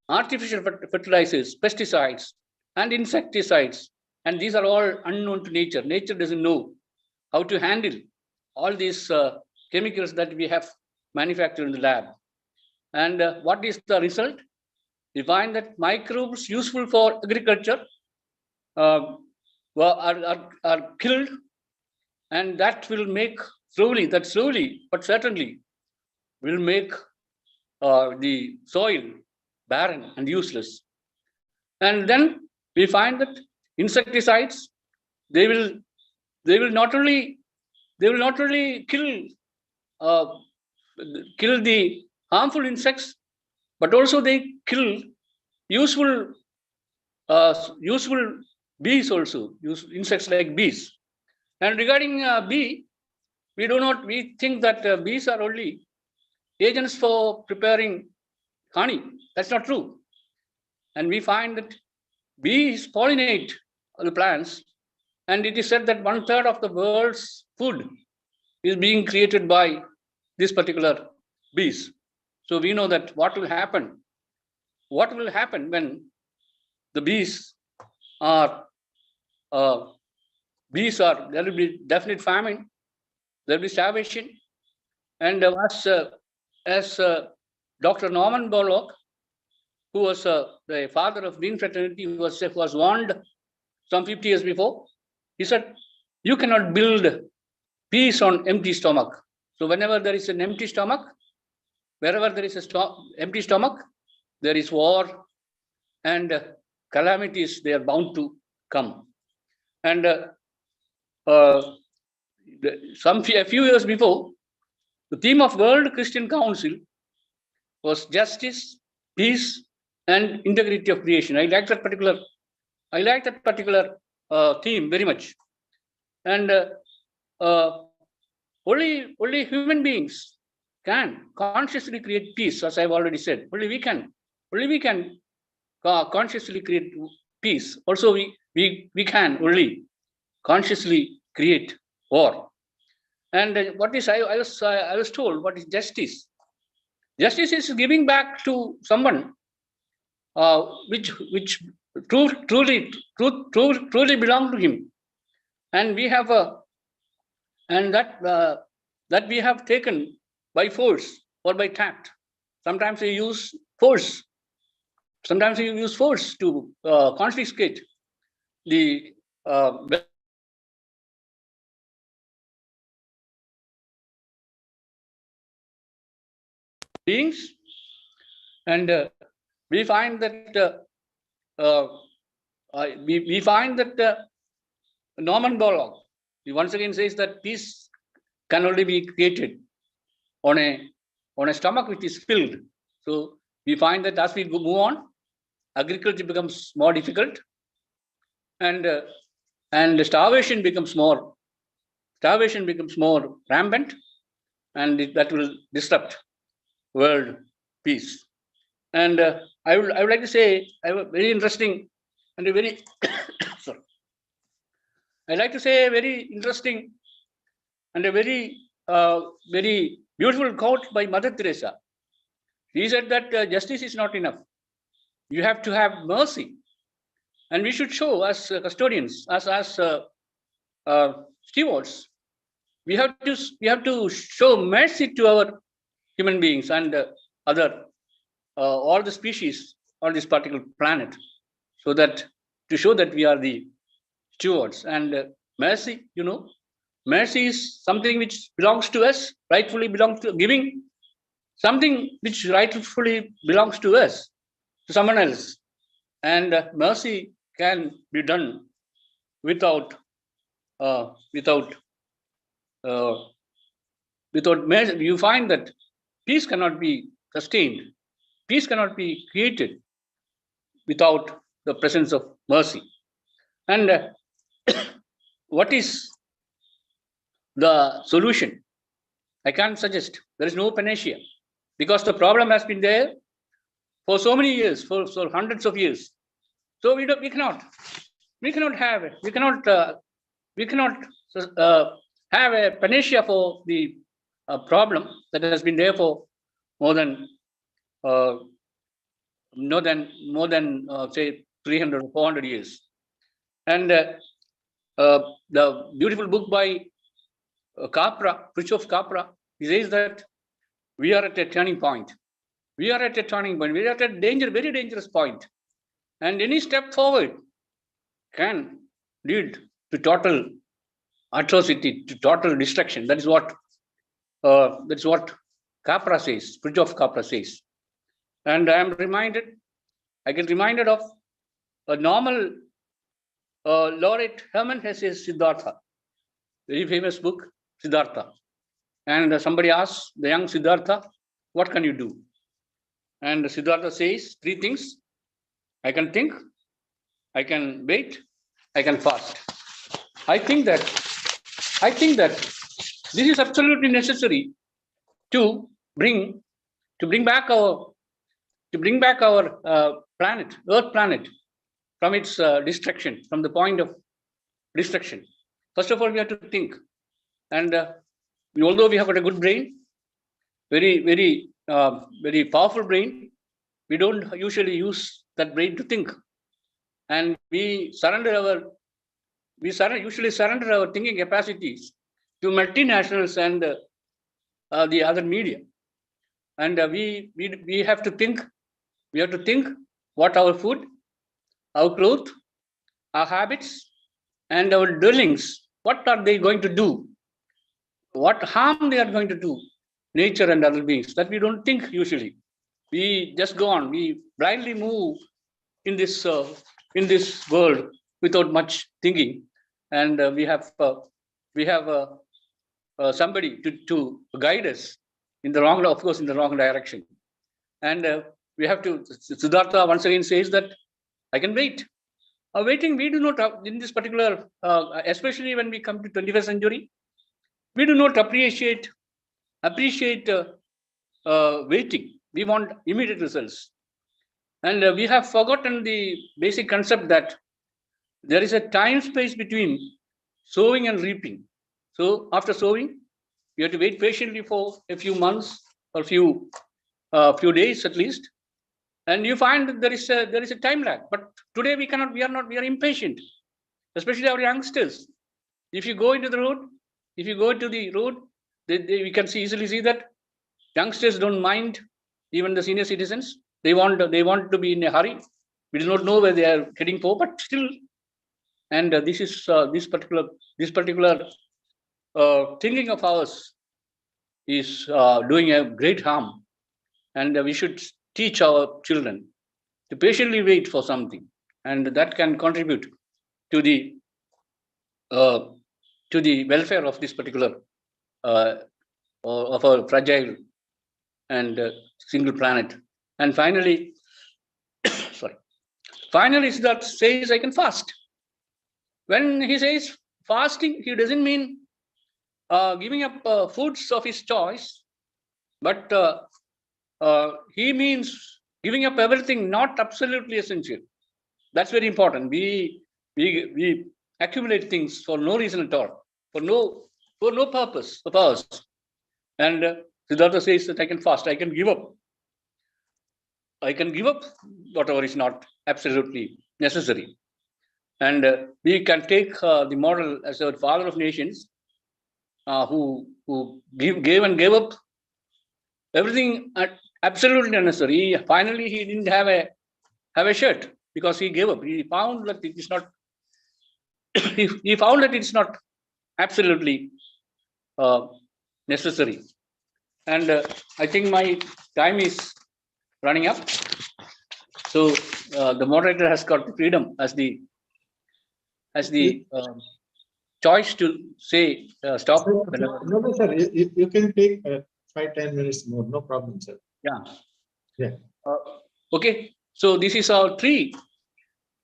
fertilizers, pesticides, and insecticides. And these are all unknown to nature. Nature doesn't know how to handle all these chemicals that we have manufactured in the lab. And what is the result? We find that microbes useful for agriculture are killed, and that will make slowly but certainly will make the soil barren and useless. And then we find that insecticides, they will not only kill the harmful insects, but also they kill useful bees also, insects like bees. And regarding bee, we think that bees are only agents for preparing honey. That's not true. And we find that bees pollinate the plants, and it is said that 1/3 of the world's food is being created by this particular bees. So we know that what will happen when the bees are there will be definite famine, there will be starvation. And as Dr. Norman Borlaug, who was the father of Green Fraternity, was warned some 50 years before, he said, you cannot build peace on empty stomach. So whenever there is an empty stomach, wherever there is empty stomach, there is war and calamities, they are bound to come. And a few years before, the theme of World Christian Council was justice, peace, and integrity of creation. I like that particular theme very much. And only human beings can consciously create peace, as I've already said. Only we can consciously create peace. Also, we can only consciously create war. And I was told, what is justice? Justice is giving back to someone which truly belong to him. And we have that we have taken by force or by tact. Sometimes we use force. Sometimes we use force to confiscate the beings, and we find that Norman Borlaug, he once again says that peace can only be created on a stomach which is filled. So we find that as we move on, agriculture becomes more difficult, and starvation becomes more rampant, and that will disrupt world peace. And I would like to say I have a very interesting and a very sorry. I'd like to say a very interesting and a very very beautiful quote by Mother Teresa. She said that justice is not enough. You have to have mercy, and we should show as custodians, as stewards, we have to show mercy to our human beings and other all the species on this particular planet, so that to show that we are the stewards. And mercy, mercy is something which belongs to us, rightfully belongs to giving something which rightfully belongs to us, to someone else. And mercy can be done without mercy. You find that peace cannot be sustained, peace cannot be created without the presence of mercy. And what is the solution? I can't suggest. There is no panacea, because the problem has been there for so many years, for hundreds of years. So we cannot have a panacea for the problem that has been there for more than say 300 or 400 years. And the beautiful book by Prof. Capra, he says that we are at a turning point. We are at a very dangerous point. And any step forward can lead to total atrocity, to total destruction. That is what Capra says, Prof. Capra says. And I get reminded of a normal laureate Hermann Hesse's Siddhartha, very famous book, Siddhartha. And somebody asks the young Siddhartha, what can you do? And Siddhartha says 3 things: I can think, I can wait, I can fast. I think that this is absolutely necessary to bring back our planet, Earth planet, from its destruction, from the point of destruction. First of all, we have to think. And although we have got a good brain, very powerful brain, we don't usually use that brain to think. And we usually surrender our thinking capacities to multinationals and the other media. And we have to think. We have to think what our food, our clothes, our habits, and our dwellings, what are they going to do? What harm they are going to do, nature and other beings, that we don't think usually. We just go on. We blindly move in this world without much thinking, and we have somebody to guide us in the wrong, of course, in the wrong direction. And we have to. Siddhartha once again says that I can wait. Waiting, we do not in this particular, especially when we come to 21st century, we do not appreciate waiting. We want immediate results. And we have forgotten the basic concept that there is a time space between sowing and reaping. So after sowing, you have to wait patiently for a few months or few days at least. And you find that there is a time lag. But today we are impatient, especially our youngsters. If you go into the road, we can easily see that youngsters don't mind even the senior citizens. They want to be in a hurry. We do not know where they are heading for, but still, and this particular thinking of ours is doing a great harm, and we should teach our children to patiently wait for something, and that can contribute to the welfare of this particular of our fragile and single planet. And finally, finally, Siddhartha says, I can fast. When he says fasting, he doesn't mean giving up foods of his choice, but he means giving up everything not absolutely essential. That's very important. We accumulate things for no reason at all, for no purpose of ours. And Siddhartha says that I can fast, I can give up. I can give up whatever is not absolutely necessary. And we can take the model as our father of nations, who gave up everything absolutely necessary. Finally, he didn't have a shirt because he gave up. He found that it is not. He found that it's not absolutely necessary. And I think my time is running up. So the moderator has got the freedom as the choice to say stop. No, sir. You can take 5-10 minutes more. No problem, sir. Yeah. Okay. So this is our tree.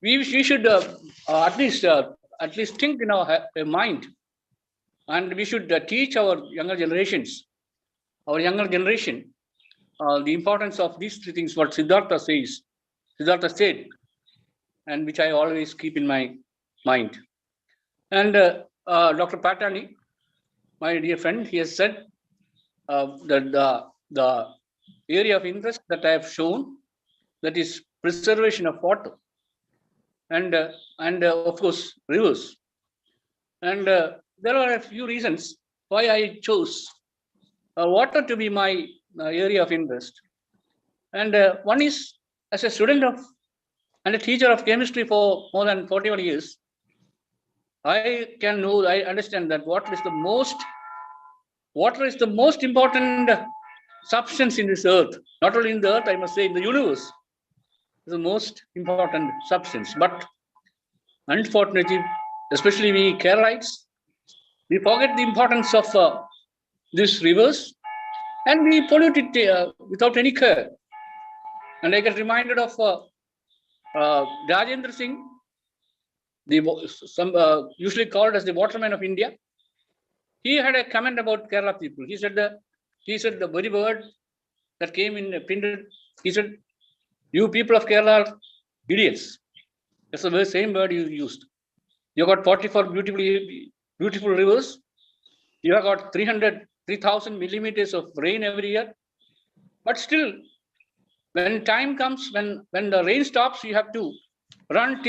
We should at least think in our mind, and we should teach our younger generation, the importance of these three things. What Siddhartha said, and which I always keep in my mind. And Dr. Patani, my dear friend, he has said that the area of interest that I have shown, that is preservation of water, and of course rivers. And there are a few reasons why I chose water to be my area of interest. And one is, as a student of and a teacher of chemistry for more than 41 years, I understand that water is the most important substance in this earth. Not only in the earth, I must say in the universe. It's the most important substance. But unfortunately, especially we Keralites, we forget the importance of these rivers, and we pollute it without any care. And I get reminded of Rajendra Singh, usually called as the waterman of India. He had a comment about Kerala people. He said the very word that came in printed. He said, "You people of Kerala are idiots." That's the same word you used. You got 44 beautiful rivers. You have got 3,000 millimeters of rain every year. But still, when time comes, when the rain stops, you have to run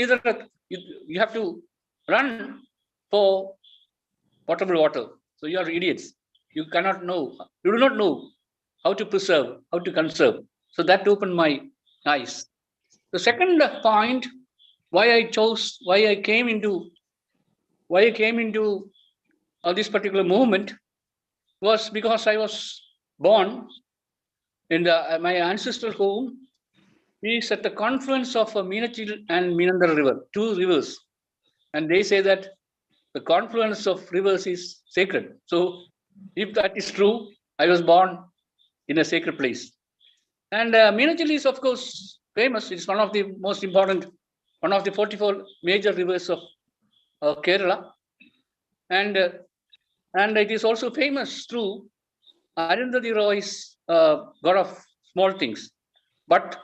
you have to run for potable water. So you are idiots. You do not know how to preserve, how to conserve. So that opened my eyes. The second point, why I came into this particular movement, was because I was born in my ancestral home is at the confluence of Meenachil and Meenandara River, two rivers. And they say that the confluence of rivers is sacred. So if that is true, I was born in a sacred place. And Meenachil is, of course, famous. It's one of the most important, one of the 44 major rivers of Kerala. And it is also famous through Arundhati Roy's God of Small Things. But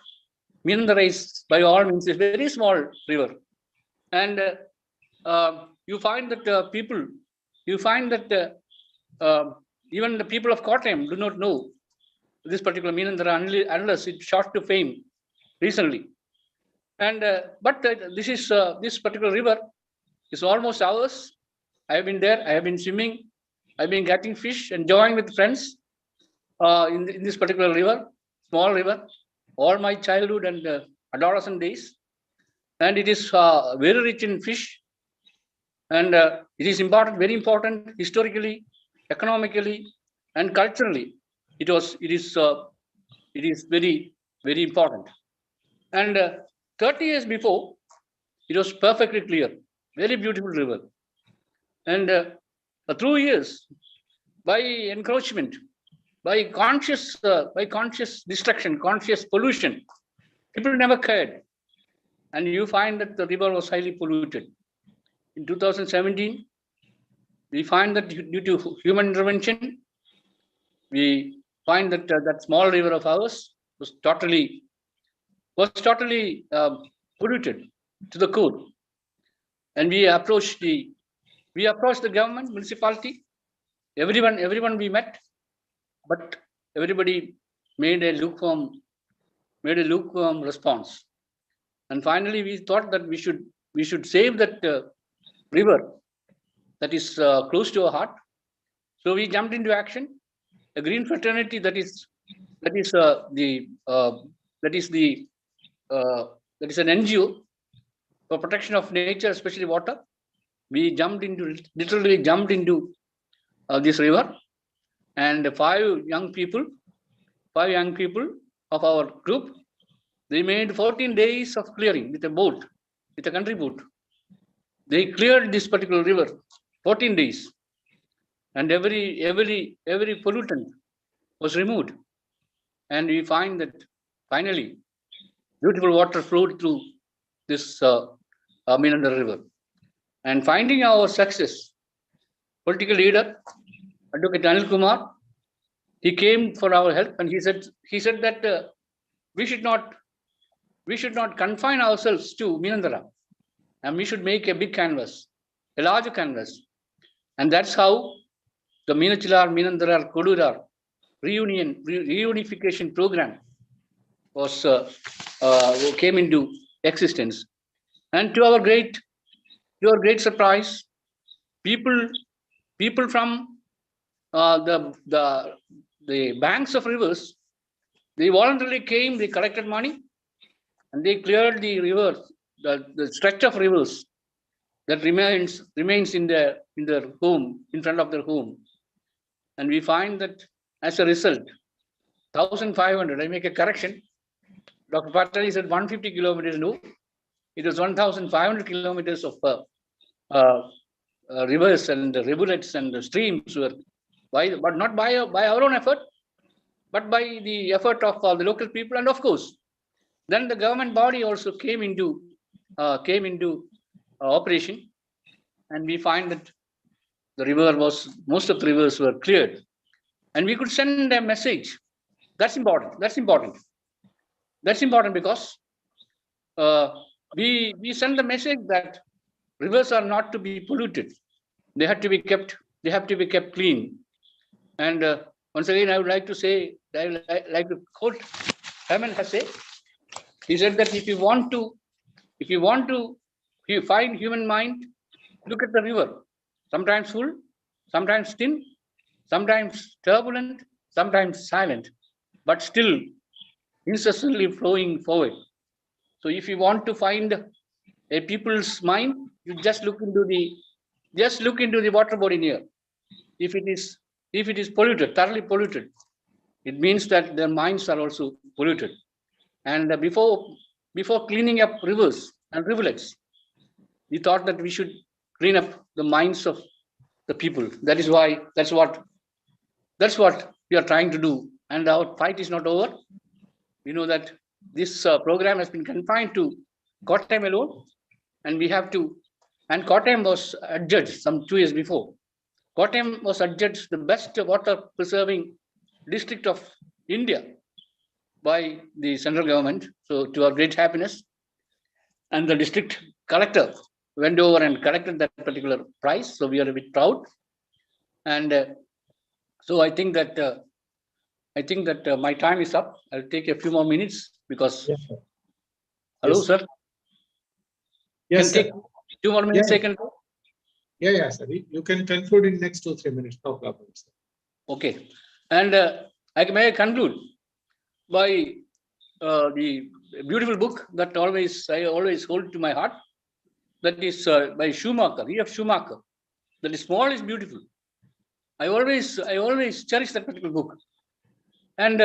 Meenandara is, by all means, a very small river. And you find that even the people of Kottayam do not know this particular Meenandara unless it's shot to fame recently. And but this particular river is almost ours. I have been there. I have been swimming. I've been catching fish, enjoying with friends in this particular river, small river, all my childhood and adolescent days. And it is very rich in fish. And it is important, very important historically, economically, and culturally. It is very, very important. And 30 years before, it was perfectly clear, very beautiful river. And through years, by encroachment, by conscious destruction, conscious pollution, people never cared. And you find that the river was highly polluted. In 2017, we find that due to human intervention, we find that that small river of ours was totally polluted to the core. And we approached the government, municipality, everyone we met, but everybody made a lukewarm response. And finally, we thought that we should save that river that is close to our heart. So we jumped into action. A green fraternity that is an NGO for protection of nature, especially water. We literally jumped into this river, and five young people of our group, they made 14 days of clearing with a boat, with a country boat. They cleared this particular river, 14 days, and every pollutant was removed. And we find that finally, beautiful water flowed through this Meander River. And finding our success, political leader, Advocate Anil Kumar, he came for our help, and he said that we should not confine ourselves to Meenandara, and we should make a big canvas, a larger canvas. And that's how the Meenachilar, Meenandara, Kodurar reunification program was came into existence. And to our great surprise, people from the banks of rivers, they voluntarily came, they collected money, and they cleared the rivers, the stretch of rivers that remains in their home, in front of their home. And we find that as a result, 1,500, I make a correction. Dr. Patani said 150 kilometers, no, it was 1,500 kilometers of rivers and rivulets and streams were, but not by our own effort, but by the effort of the local people. And of course, then the government body also came into operation, and we find that most of the rivers were cleared, and we could send a message. That's important because we send the message that rivers are not to be polluted. They have to be kept clean. And once again, I would like to quote Herman Hesse. He said that if you want to find human mind, look at the river. Sometimes full, sometimes thin, sometimes turbulent, sometimes silent, but still incessantly flowing forward. So if you want to find a people's mind, you just look into the water body near. If it is polluted, thoroughly polluted, it means that their minds are also polluted. And before cleaning up rivers and rivulets, we thought that we should clean up the minds of the people. That's what we are trying to do. And our fight is not over. We know that this program has been confined to Kottayam alone, and and Kottayam was adjudged some 2 years before. Kottayam was adjudged the best water preserving district of India by the central government. So to our great happiness, and the district collector went over and collected that particular prize. So we are a bit proud. And so I think that my time is up. I'll take a few more minutes because Hello, Yes. sir. Yes, Can sir. take 2 more minutes, Yeah. second. Yeah, sir. You can conclude in next 2-3 minutes. No problem, sir. Okay. And may I conclude by the beautiful book that I always hold to my heart. That is by Schumacher, E.F. Schumacher. That is small is beautiful. I always cherish that particular book. And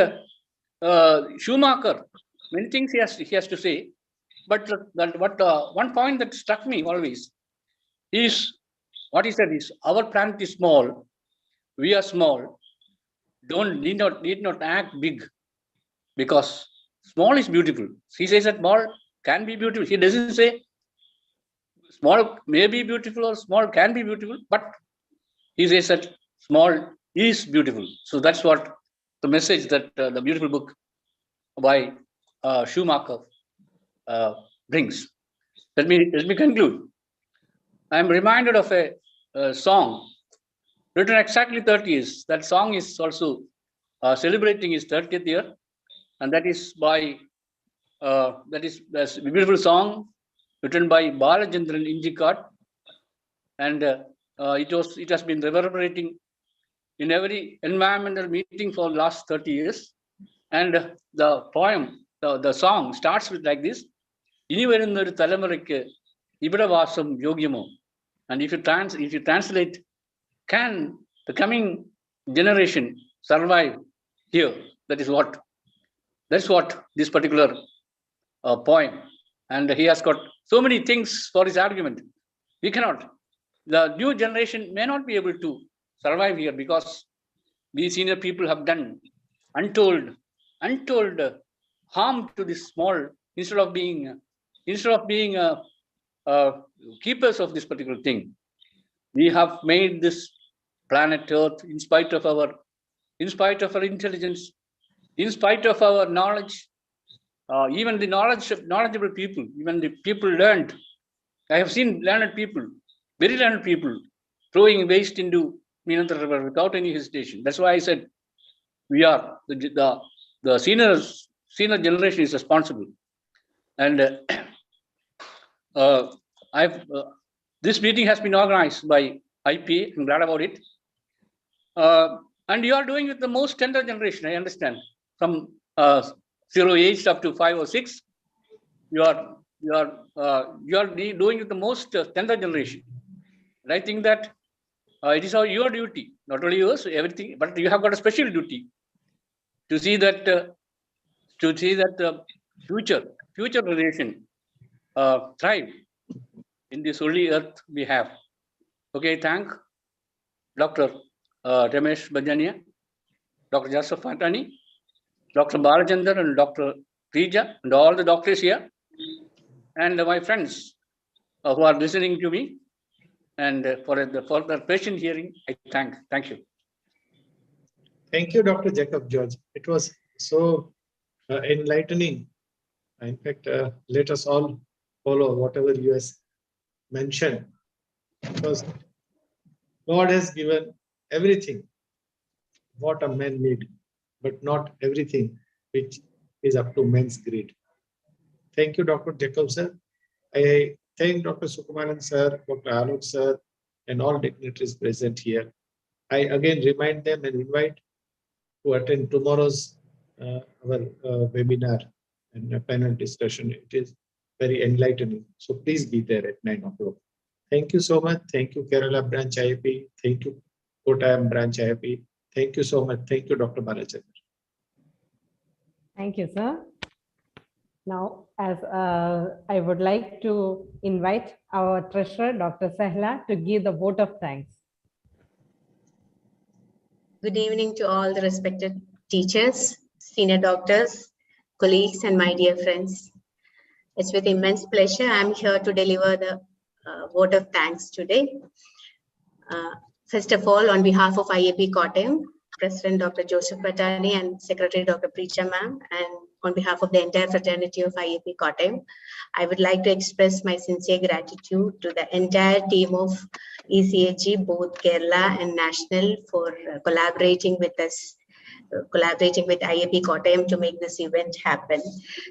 Schumacher, many things he has to say, but one point that struck me always is what he said is our planet is small, we are small. Need not act big, because small is beautiful. He says that small can be beautiful. He doesn't say small may be beautiful or small can be beautiful, but he says that small is beautiful. So that's what the message that the beautiful book by Schumacher brings. Let me conclude. I am reminded of a song written exactly 30 years. That song is also celebrating his 30th year, and that is by that's a beautiful song written by Balachandran Injikad, and it has been reverberating in every environmental meeting for the last 30 years. And the poem, the song starts with like this: "Ini varunnoru thalamuraikku ivida vaasam yogyamo." And if you translate, can the coming generation survive here? That's what this particular poem. And he has got so many things for his argument. We cannot. The new generation may not be able to survive here, because we senior people have done untold harm to this small, instead of being keepers of this particular thing. We have made this planet Earth in spite of our intelligence, in spite of our knowledge, even the knowledgeable people, even the people learned. I have seen learned people, very learned people, throwing waste into Meenandar River without any hesitation. That's why I said we are the senior generation is responsible. And this meeting has been organized by IPA. I'm glad about it. And you are doing with the most tender generation, I understand. From 0 age up to 5 or 6, you are doing with the most tender generation. And I think that it is your duty, not only yours, everything, but you have got a special duty to see that future generation thrive in this holy earth we have. Okay, thank Dr. Ramesh Bajania, Dr. Joseph Fraternity, Dr. Balachandran, and Dr. Rija, and all the doctors here, and my friends who are listening to me, and for the patient hearing, I thank you. Thank you, Dr. Jacob George. It was so enlightening. In fact, let us all follow whatever you have mentioned, because God has given everything what a man need, but not everything which is up to man's greed. Thank you, Dr. Jacob sir. I thank Dr. Sukumaran sir, Dr. Alok sir, and all dignitaries present here. I again remind them and invite to attend tomorrow's our webinar and a panel discussion. It is very enlightening. So please be there at 9 o'clock. Thank you so much. Thank you, Kerala branch IIP. Thank you, Kottayam branch IIP. Thank you so much. Thank you, Dr. Balachandran. Thank you, sir. Now, as I would like to invite our treasurer, Dr. Sahla, to give the vote of thanks. Good evening to all the respected teachers, senior doctors, colleagues, and my dear friends. It's with immense pleasure I'm here to deliver the vote of thanks today. First of all, on behalf of IAP Kottayam, President Dr. Joseph Patani and Secretary Dr. Preecha ma'am, and on behalf of the entire fraternity of IAP Kottayam, I would like to express my sincere gratitude to the entire team of ECHG, both Kerala and National, for collaborating with us, collaborating with IAP Kottayam to make this event happen.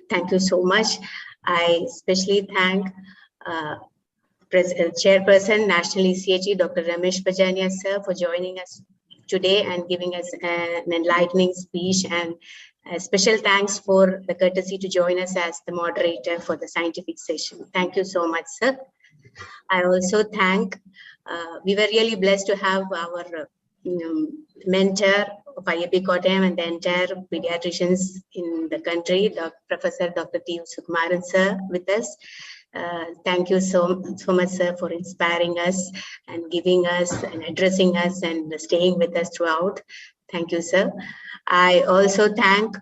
Thank you so much. I especially thank Chairperson, National ECHG, Dr. Ramesh Bajania, sir, for joining us today and giving us an enlightening speech, and a special thanks for the courtesy to join us as the moderator for the scientific session. Thank you so much, sir. I also thank, we were really blessed to have our mentor of IAP Kottayam and the entire pediatricians in the country, Professor Dr. T. Sukumaran, sir, with us. Thank you so much, sir, for inspiring us and giving us and addressing us and staying with us throughout. Thank you, sir. I also thank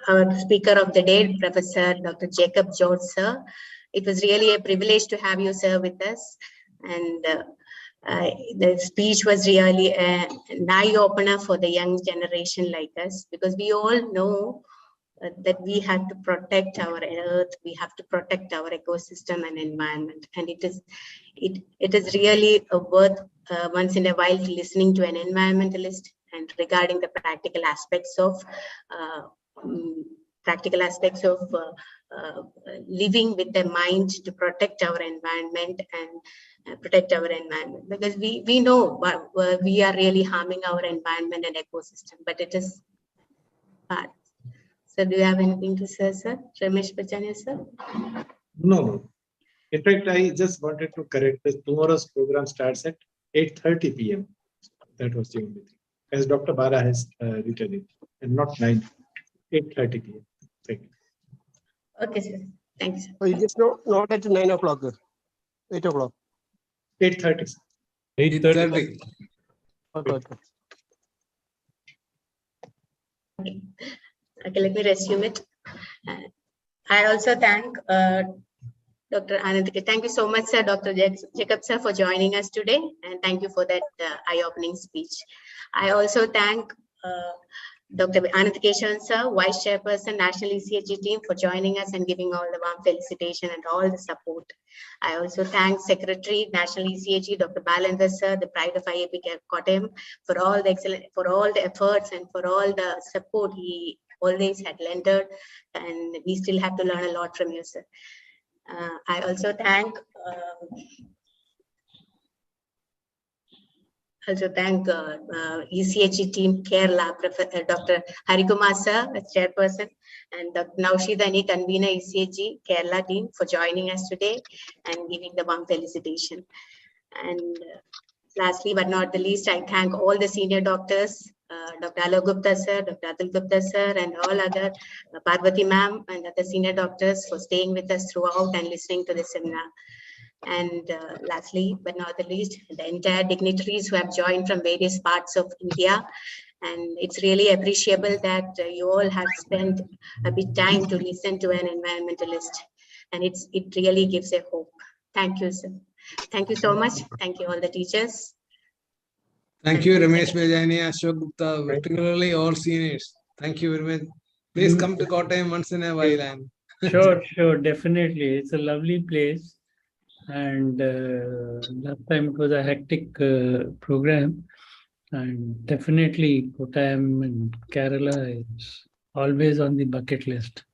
our speaker of the day, Professor Dr. Jacob George, sir. It was really a privilege to have you, sir, with us. And the speech was really an eye-opener for the young generation like us, because we all know that we have to protect our earth, we have to protect our ecosystem and environment. And it is really worth once in a while listening to an environmentalist and regarding the practical aspects of living with a mind to protect our environment and protect our environment, because we know we are really harming our environment and ecosystem, but it is hard. So do you have anything to say, sir? Ramesh Bajania, sir? No. In fact, I just wanted to correct this. Tomorrow's program starts at 8:30 p.m. That was the only thing, as Dr. Bara has written it, and not 8:30 p.m. Thank you. Okay, sir. Thanks. So it is not at 9 o'clock, 8 o'clock. 8:30. 8:30. Okay, let me resume it. I also thank Dr. Anand. Thank you so much, sir, Dr. Jacob, sir, for joining us today. And thank you for that eye-opening speech. I also thank Dr. Anand Keshavan, sir, Vice Chairperson, National ECHG team, for joining us and giving all the warm felicitation and all the support. I also thank Secretary, National ECHG, Dr. Balendra, sir, the pride of IAP Kottayam, for all the efforts and for all the support he always had rendered, and we still have to learn a lot from you, sir. I also thank ECHG team, Kerala, Dr. Harikumar sir, as chairperson, and Dr. Naushidani, convener, ECHG Kerala team, for joining us today and giving the warm felicitation. And lastly, but not the least, I thank all the senior doctors, Dr. Alok Gupta sir, Dr. Atul Gupta sir, and all other Parvati ma'am and other senior doctors for staying with us throughout and listening to the seminar. And lastly, but not the least, the entire dignitaries who have joined from various parts of India. And it's really appreciable that you all have spent a bit time to listen to an environmentalist. And it really gives a hope. Thank you, sir. Thank you so much. Thank you, all the teachers. Thank you, Ramesh Bajania, Ashok Gupta, particularly all seniors. Thank you very much. Please come to Kottayam once in a while. And Sure, definitely. It's a lovely place. And last time it was a hectic program. And definitely Kottayam and Kerala is always on the bucket list.